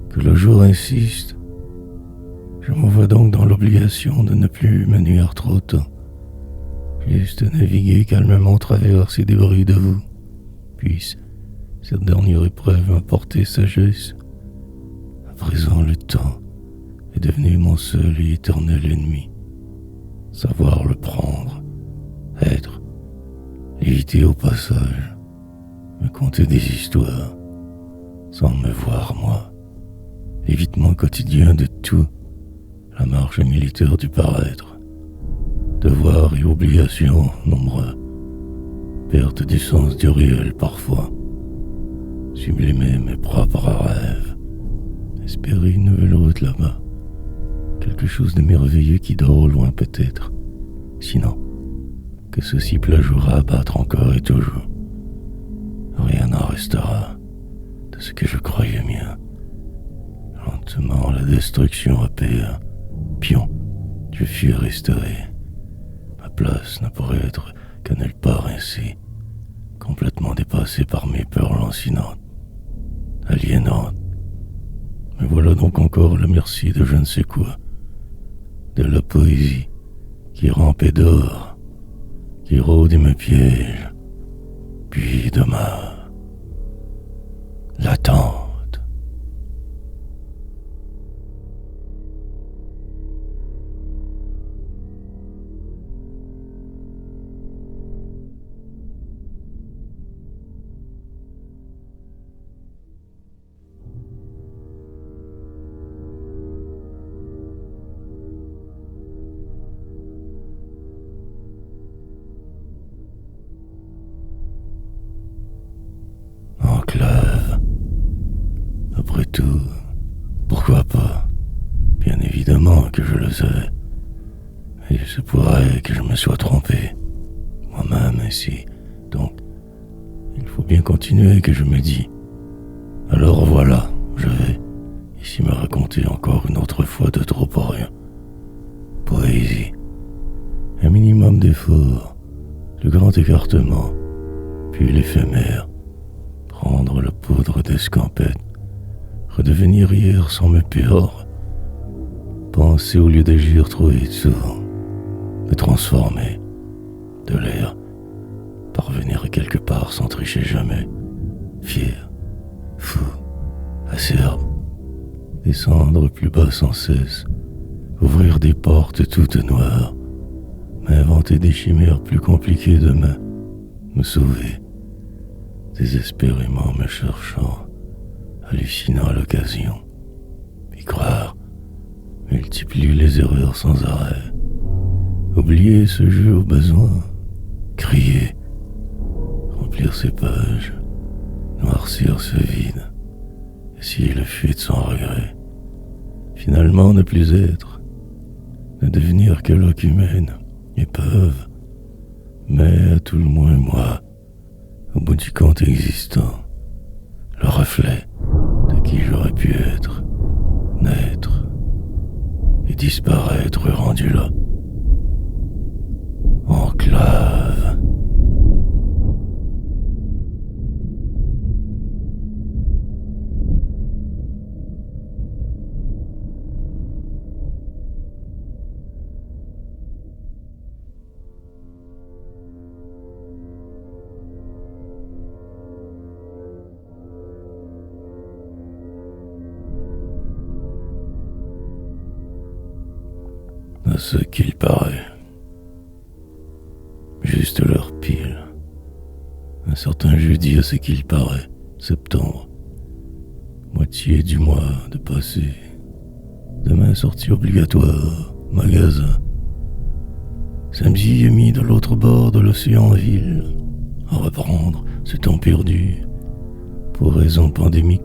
que le jour insiste, je m'en vois donc dans l'obligation de ne plus me nuire trop tôt, juste naviguer calmement au travers ces débris de vous, puisse cette dernière épreuve m'apporter sagesse. À présent, le temps est devenu mon seul et éternel ennemi. Savoir le prendre, être, éviter au passage, me conter des histoires, sans me voir moi, l'évitement quotidien de tout, la marche militaire du paraître, devoirs et obligations nombreux, perte du sens du réel parfois, sublimer mes propres rêves, espérer une nouvelle route là-bas, quelque chose de merveilleux qui dort au loin peut-être, sinon que ceci plageura à battre encore et toujours. Rien n'en restera de ce que je croyais mien. Lentement la destruction opère, pion, je fus restauré. Ma place ne pourrait être qu'à nulle part ainsi, complètement dépassé par mes peurs lancinantes, aliénantes. Me voilà donc encore à la merci de je ne sais quoi, de la poésie qui rampait dehors, qui rôde et me piège, puis demain, l'attente. Enclave. Après tout, pourquoi pas? Bien évidemment que je le sais. Et il se pourrait que je me sois trompé, moi-même ainsi. Donc, il faut bien continuer, que je me dis. Alors voilà, je vais ici me raconter encore une autre fois de trop pour rien. Poésie, un minimum d'effort, le grand écartement, puis l'éphémère. Prendre la poudre d'escampette, redevenir hier sans me perdre, penser au lieu d'agir trop et souvent, me transformer, de l'air, parvenir à quelque part sans tricher jamais, fier, fou, acerbe, descendre plus bas sans cesse, ouvrir des portes toutes noires, m'inventer des chimères plus compliquées demain, me sauver, désespérément me cherchant, hallucinant à l'occasion, y croire, multiplier les erreurs sans arrêt, oublier ce jeu au besoin, crier, remplir ces pages, noircir ce vide, essayer la fuite sans regret, finalement ne plus être, ne devenir que l'oc humaine, épave, mais à tout le moins moi, au bout du compte existant, le reflet de qui j'aurais pu être, naître et disparaître rendu là. à ce qu'il paraît. Juste l'heure pile. Un certain jeudi à ce qu'il paraît, septembre. Moitié du mois de passé. Demain sortie obligatoire, magasin. Samedi mis de l'autre bord de l'océan en ville. À reprendre ce temps perdu. Pour raison pandémique,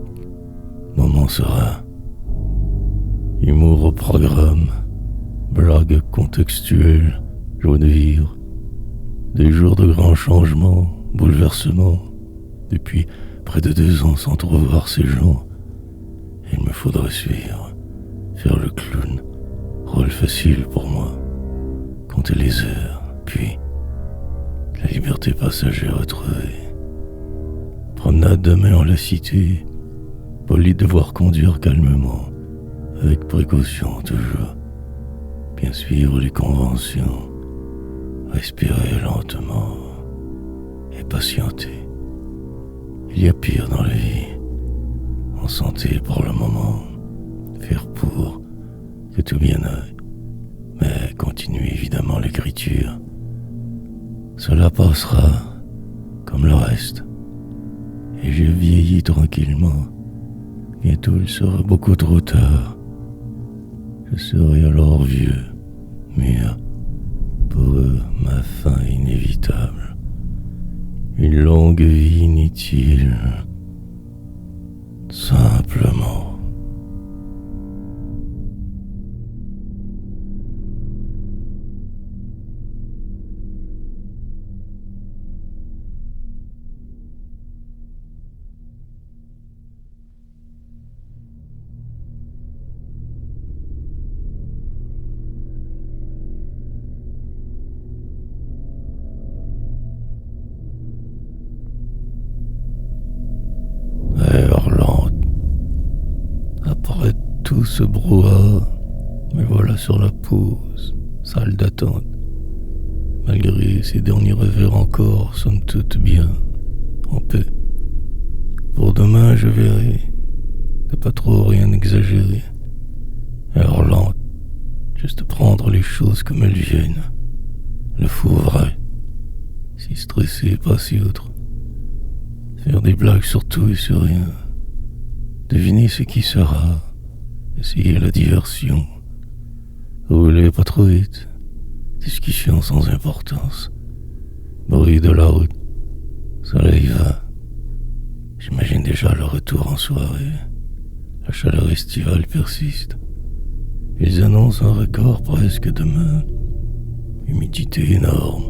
moment serein. Humour au programme, blagues contextuelles, joie de vivre. Des jours de grands changements, bouleversements. Depuis près de 2 ans sans trop voir ces gens. Il me faudrait suivre, faire le clown. Rôle facile pour moi. Compter les heures, puis la liberté passagère retrouvée. Promenade demain en la cité, poli devoir conduire calmement, avec précaution toujours. Bien suivre les conventions, respirer lentement et patienter. Il y a pire dans la vie, en santé pour le moment, faire pour que tout bien aille, mais continuer évidemment l'écriture. Cela passera comme le reste, et je vieillis tranquillement. Bientôt il sera beaucoup trop tard. Je serai alors vieux, mûr. Pour eux, ma fin inévitable. Une longue vie inutile. Simplement. Heure lente. Après tout ce brouhaha, me voilà sur la pause, salle d'attente. Malgré ces derniers revers encore, somme toute bien, en paix. Pour demain, je verrai, de pas trop rien exagérer. Heure lente, juste prendre les choses comme elles viennent. Le fou vrai, si stressé, pas si autre. Faire des blagues sur tout et sur rien. Deviner ce qui sera. Essayer la diversion. Rouler pas trop vite. Discussion sans importance. Bruit de la route. Soleil va. J'imagine déjà le retour en soirée. La chaleur estivale persiste. Ils annoncent un record presque demain. Humidité énorme.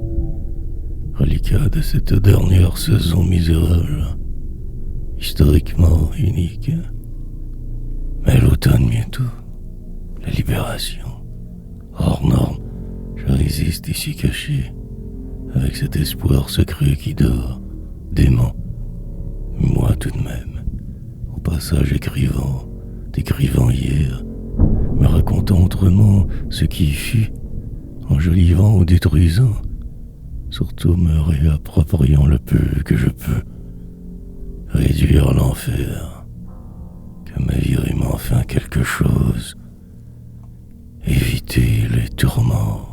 Reliquat de cette dernière saison misérable, historiquement unique. Mais l'automne bientôt, la libération. Hors norme, je résiste ici caché, avec cet espoir secret qui dort, dément. Moi tout de même, au passage décrivant hier, me racontant autrement ce qui fut, enjolivant ou détruisant. Surtout me réappropriant le peu que je peux. Réduire l'enfer. Que ma vie rime enfin quelque chose. Éviter les tourments.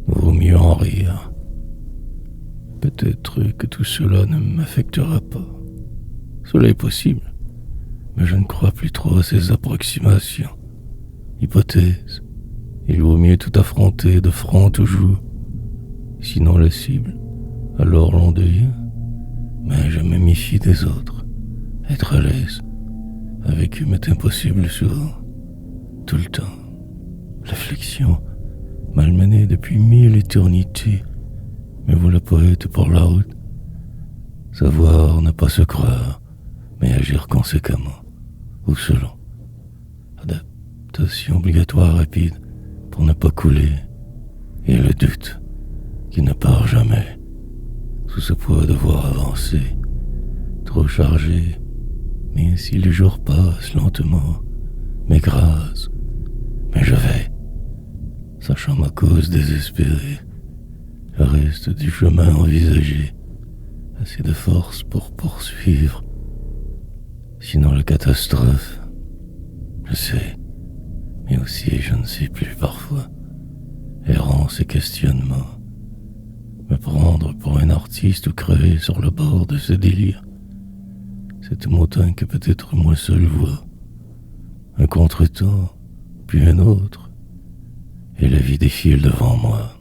Vaut mieux en rire. Peut-être que tout cela ne m'affectera pas. Cela est possible, mais je ne crois plus trop à ces approximations. Hypothèses. Il vaut mieux tout affronter de front toujours. Sinon la cible, alors l'on devient. Mais je me méfie des autres. Être à l'aise avec eux m'est impossible souvent. Tout le temps. Réflexion. Malmené depuis 1000 éternités, me voilà poète pour la route. Savoir ne pas se croire, mais agir conséquemment, ou selon. Adaptation obligatoire rapide pour ne pas couler, et le doute qui ne part jamais. sous ce poids de devoir avancer, trop chargé, mais ainsi les jours passent lentement, m'écrasent, mais je vais, sachant ma cause désespérée, le reste du chemin envisagé, assez de force pour poursuivre, sinon la catastrophe, je sais, mais aussi je ne sais plus parfois, errance et questionnement, me prendre pour un artiste ou crever sur le bord de ce délire, cette montagne que peut-être moi seul vois, un contretemps, puis un autre, et la vie défile devant moi.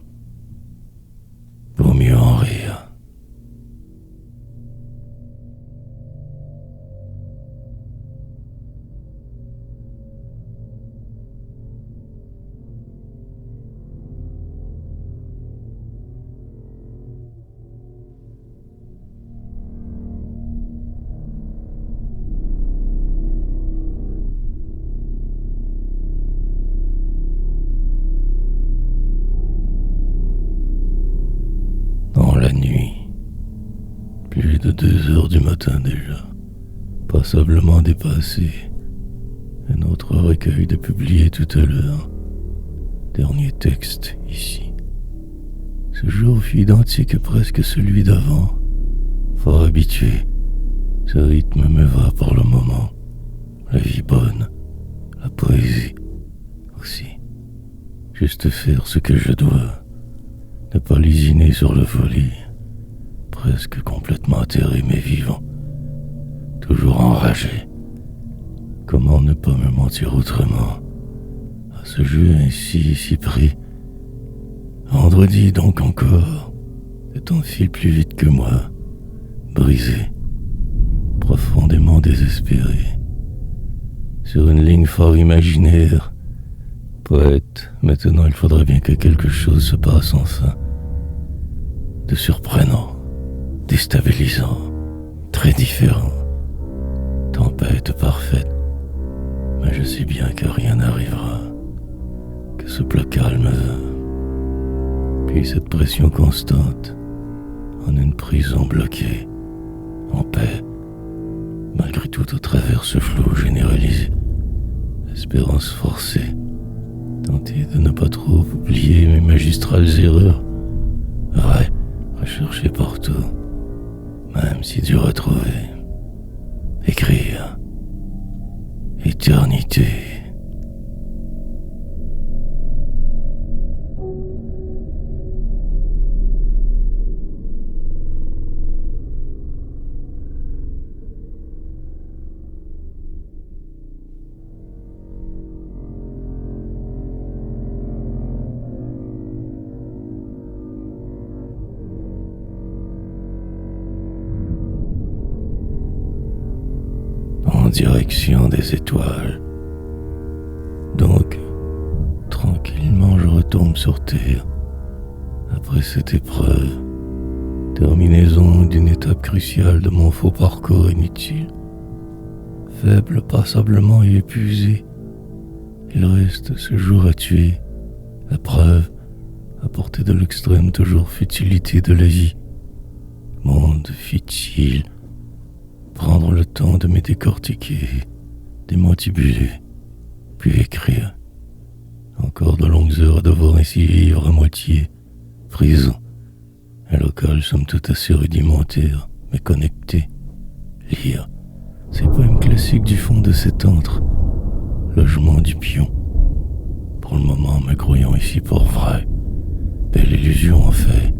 Vaut mieux en rire. Dans la nuit, plus de 2 heures du matin déjà, passablement dépassé, un autre recueil de publié tout à l'heure, dernier texte ici. Ce jour fut identique presque à celui d'avant, fort habitué, ce rythme me va pour le moment, la vie bonne, la poésie aussi, juste faire ce que je dois, ne pas lésiner sur le volet, presque complètement atterré mais vivant, toujours enragé. Comment ne pas me mentir autrement à ce jeu ainsi si pris? Vendredi donc encore, le temps file plus vite que moi, brisé, profondément désespéré, sur une ligne fort imaginaire. Poète, maintenant il faudrait bien que quelque chose se passe enfin, de surprenant, déstabilisant, très différent, tempête parfaite, mais je sais bien que rien n'arrivera, que ce plat calme va, puis cette pression constante, en une prison bloquée, en paix, malgré tout au travers ce flot généralisé, l'espérance forcée, tenter de ne pas trop oublier mes magistrales erreurs, vraies, recherchées partout, même si dur à trouver. Écrire. Éternité. En direction des étoiles. Donc, tranquillement je retombe sur terre, après cette épreuve, terminaison d'une étape cruciale de mon faux parcours inutile. Faible passablement et épuisé, il reste ce jour à tuer, la preuve, à portée de l'extrême toujours futilité de la vie. Monde futile, prendre le temps de me décortiquer, démantibuler, puis écrire. Encore de longues heures à devoir ainsi vivre à moitié, prison, un local somme toute assez rudimentaire, mais connecté. Lire ces poèmes classiques du fond de cet antre, logement du pion. Pour le moment me croyant ici pour vrai, belle illusion en fait,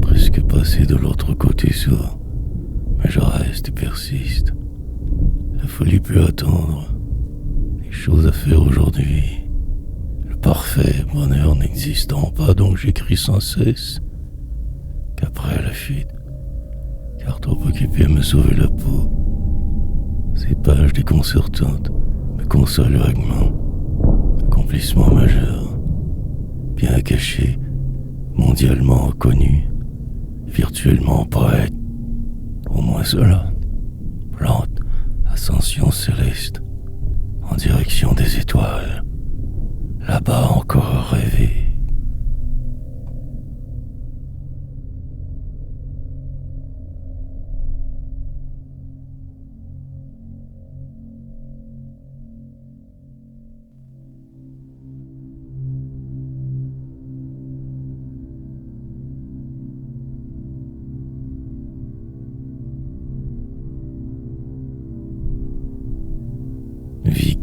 presque passé de l'autre côté sourd. Mais je reste et persiste. La folie peut attendre. Les choses à faire aujourd'hui. Le parfait bonheur n'existant pas, donc j'écris sans cesse. Qu'après la fuite, car trop occupé à me sauver la peau, ces pages déconcertantes me consolent vaguement. Accomplissement majeur, bien caché, mondialement connu, virtuellement poète. Au moins cela, plante, ascension céleste, en direction des étoiles, là-bas encore. encore rêvé.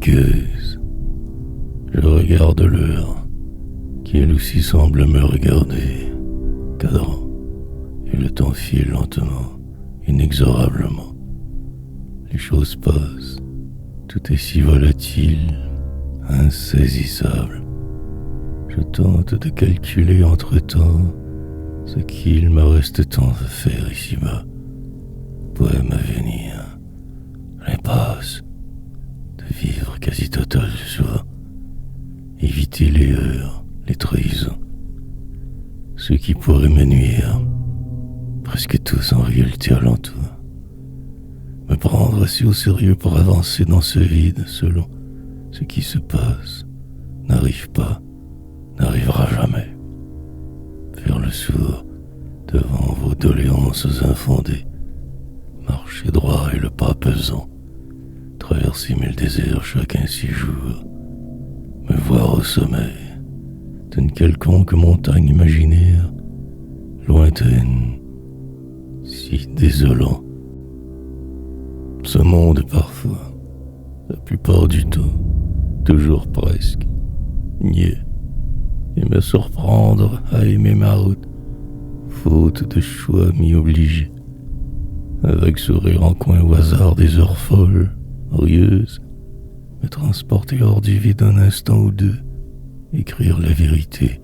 gueuse. Je regarde l'heure, qui elle aussi semble me regarder, cadran, et le temps file lentement, inexorablement. Les choses passent, tout est si volatile, insaisissable. Je tente de calculer entre-temps ce qu'il me reste tant à faire ici-bas. Poème à venir, l'impasse, de vivre quasi total de soi, éviter les heurts, les trahisons, ceux qui pourraient me nuire, presque tous en réalité alentour. Me prendre assez au sérieux pour avancer dans ce vide selon ce qui se passe, n'arrive pas, n'arrivera jamais. Faire le sourd devant vos doléances infondées, marcher droit et le pas pesant, traverser mille déserts chacun 6 jours, me voir au sommet d'une quelconque montagne imaginaire, lointaine, si désolant. Ce monde est parfois, la plupart du temps, toujours presque, niais, et me surprendre à aimer ma route, faute de choix m'y obliger, avec sourire en coin au hasard des heures folles, rieuses, me transporter hors du vide un instant ou deux, écrire la vérité,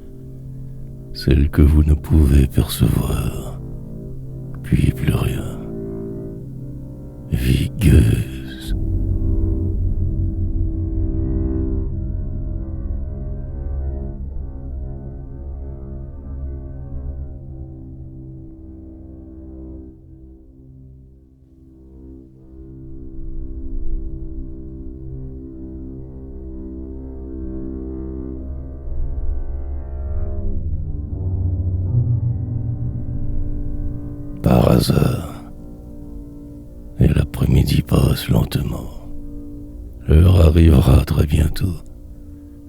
celle que vous ne pouvez percevoir, puis plus rien. Vie gueuse. Par hasard, et l'après-midi passe lentement. L'heure arrivera très bientôt.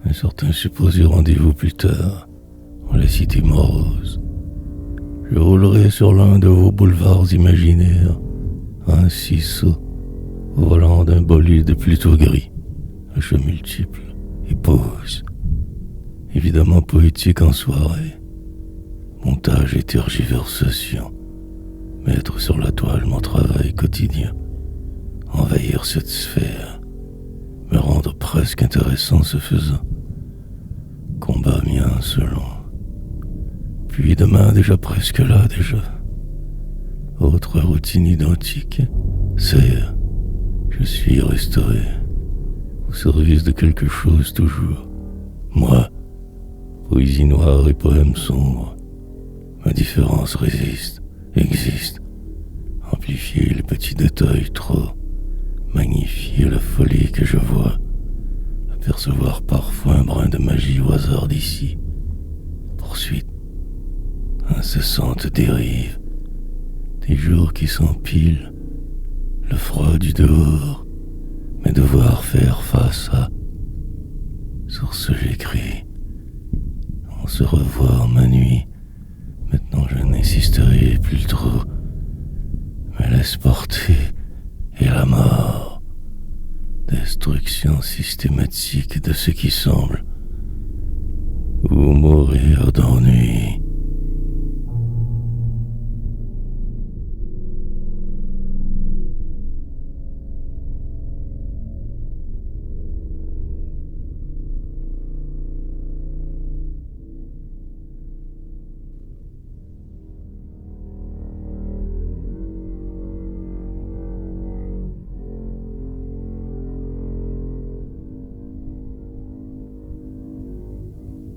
Un certain supposé rendez-vous plus tard, en la cité morose. Je roulerai sur l'un de vos boulevards imaginaires, ainsi sot, au volant d'un bolide plutôt gris, à cheveux multiples et pose. Évidemment poétique en soirée. Montage et tergiversation. Mettre sur la toile mon travail quotidien, envahir cette sphère, me rendre presque intéressant ce faisant, combat mien selon. Puis demain déjà presque là déjà, autre routine identique, c'est je suis restauré, au service de quelque chose toujours. Moi, poésie noire et poème sombre, ma différence résiste. Existe, amplifier les petits détails trop, magnifier la folie que je vois, apercevoir parfois un brin de magie au hasard d'ici, poursuite, incessante dérive, des jours qui s'empilent, le froid du dehors, mais devoir faire face à, sur ce j'écris, on se revoit ma nuit. Maintenant je n'insisterai plus trop, me laisse porter, et la mort, destruction systématique de ce qui semble, ou mourir d'ennui.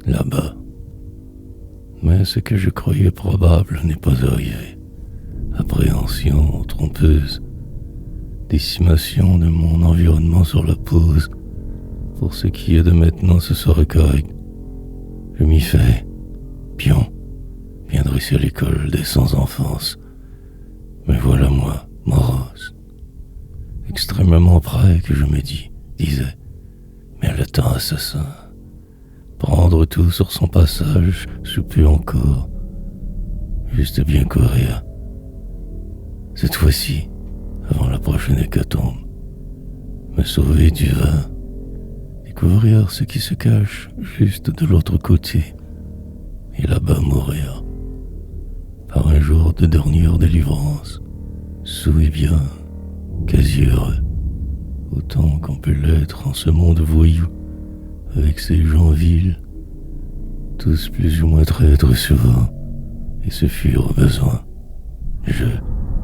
Là-bas. Mais ce que je croyais probable n'est pas arrivé. Appréhension trompeuse, décimation de mon environnement sur la pause. Pour ce qui est de maintenant, ce serait correct. Je m'y fais, pion, bien dressé à l'école des sans-enfance. Mais voilà moi, morose, extrêmement près que je me disais, mais le temps assassin. Prendre tout sur son passage, souper encore, juste bien courir. Cette fois-ci, avant la prochaine hécatombe, me sauver du vin, découvrir ce qui se cache juste de l'autre côté, et là-bas mourir, par un jour de dernière délivrance, saoul et bien, quasi heureux, autant qu'on peut l'être en ce monde voyou, avec ces gens vils, tous plus ou moins traîtres souvent, et se fuir au besoin. Je,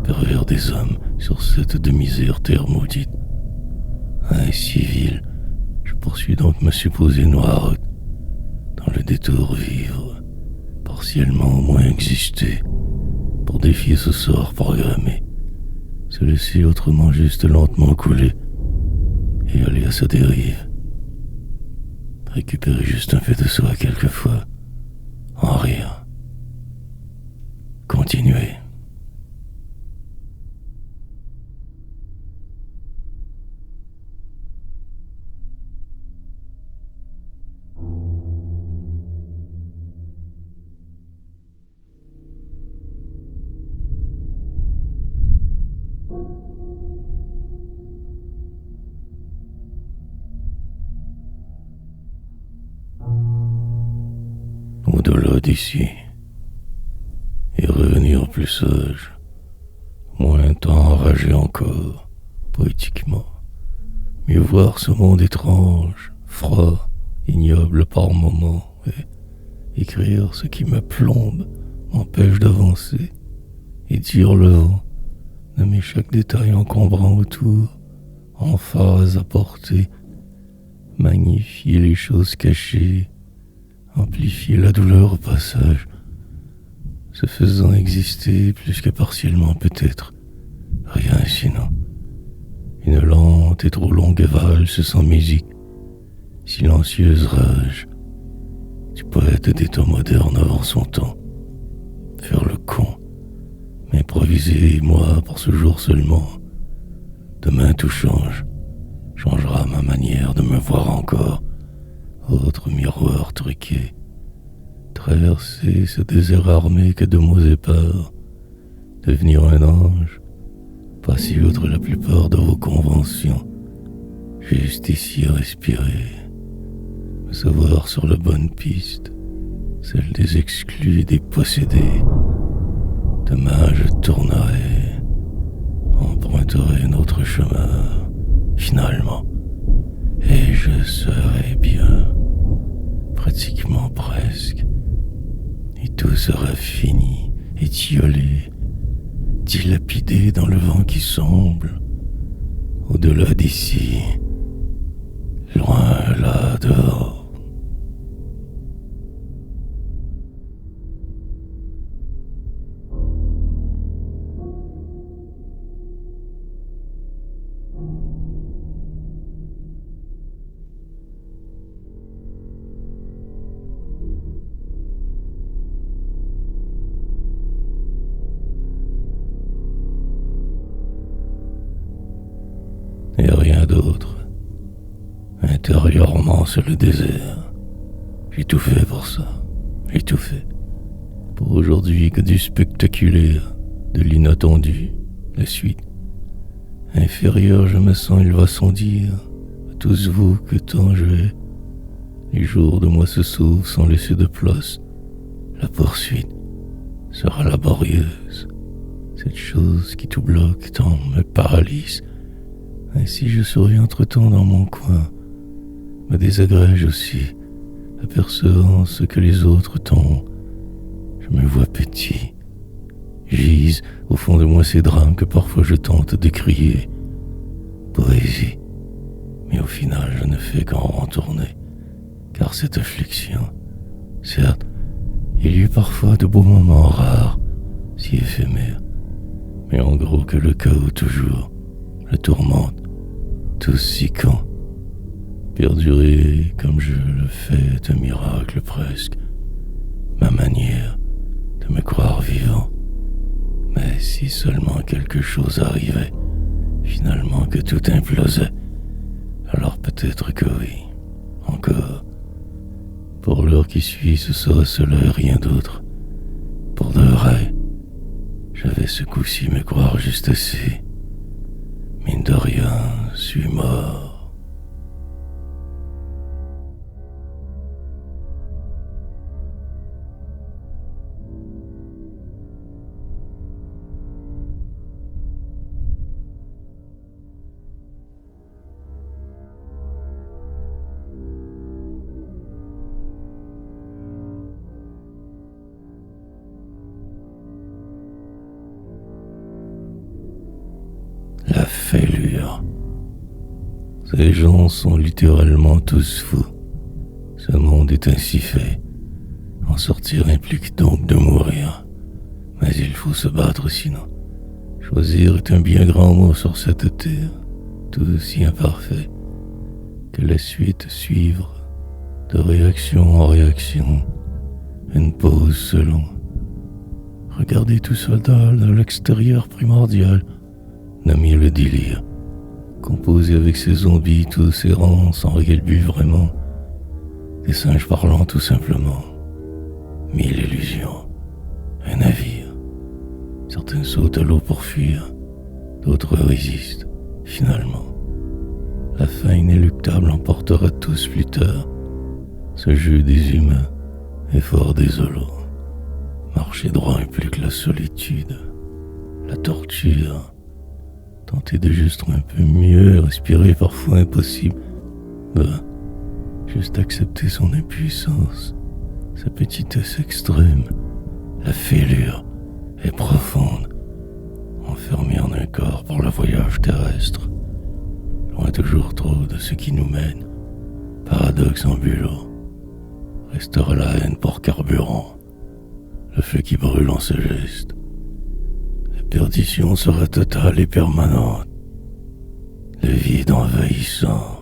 pervers des hommes, sur cette de misère terre maudite. Ainsi vil, je poursuis donc ma supposée noire route, dans le détour vivre, partiellement au moins exister, pour défier ce sort programmé, se laisser autrement juste lentement couler, et aller à sa dérive. Récupérer juste un peu de soi quelquefois, en rire. Continuer. Au-delà d'ici, et revenir plus sage, moins tant enragé encore, poétiquement, mieux voir ce monde étrange, froid, ignoble par moments, et écrire ce qui me plombe, m'empêche d'avancer, et dire le vent, nommer chaque détail encombrant autour, en phase à porter, magnifier les choses cachées, amplifier la douleur au passage, se faisant exister plus que partiellement peut-être, rien sinon. Une lente et trop longue valse sans musique, silencieuse rage, du poète des temps modernes avant son temps. Faire le con, m'improviser, moi, pour ce jour seulement. Demain tout change, changera ma manière de me voir encore. Autre miroir truqué, traverser ce désert armé que de mots épars, devenir un ange, pas si outre la plupart de vos conventions, juste ici à respirer, me savoir sur la bonne piste, celle des exclus et des possédés. Demain je tournerai, emprunterai un autre chemin, finalement, et je serai bien, pratiquement presque, et tout sera fini, étiolé, dilapidé dans le vent qui semble, au-delà d'ici, loin là dehors. Et rien d'autre. Intérieurement, c'est le désert. J'ai tout fait pour ça. J'ai tout fait. Pour aujourd'hui, que du spectaculaire, de l'inattendu, la suite. Inférieur, je me sens, il va sans dire, à tous vous que tant je hais. Les jours de moi se sauvent sans laisser de place. La poursuite sera laborieuse. Cette chose qui tout bloque tant me paralyse. Ainsi je survis entre-temps dans mon coin, me désagrège aussi, apercevant ce que les autres tombent. Je me vois petit, gise au fond de moi ces drames que parfois je tente d'écrier. Poésie, mais au final je ne fais qu'en retourner, car cette affliction, certes, il y eut parfois de beaux moments rares, si éphémères, mais en gros que le chaos toujours, le tourmente, tous si quand, perdurer comme je le fais de miracle presque, ma manière de me croire vivant. Mais si seulement quelque chose arrivait, finalement que tout implosait, alors peut-être que oui, encore. Pour l'heure qui suit, ce sera cela et rien d'autre. Pour de vrai, je vais ce coup-ci me croire juste assez. Mine de rien, suis mort. Ces gens sont littéralement tous fous. Ce monde est ainsi fait. En sortir implique donc de mourir. Mais il faut se battre sinon. Choisir est un bien grand mot sur cette terre, tout si imparfait, que la suite suivre, de réaction en réaction, une pause selon. Regardez tout soldat dans l'extérieur primordial, nommé le délire, composé avec ses zombies tous errants sans réel but vraiment, des singes parlant tout simplement, 1000 illusions, un navire. Certains sautent à l'eau pour fuir, d'autres résistent, finalement. La fin inéluctable emportera tous plus tard. Ce jeu des humains est fort désolant. Marcher droit implique la solitude, la torture. Tenter de juste un peu mieux, respirer parfois impossible. Juste accepter son impuissance, sa petitesse extrême, la fêlure est profonde, enfermée en un corps pour le voyage terrestre, loin toujours trop de ce qui nous mène, paradoxe ambulant, restera la haine pour carburant, le feu qui brûle en ce geste, la perdition sera totale et permanente, le vide envahissant.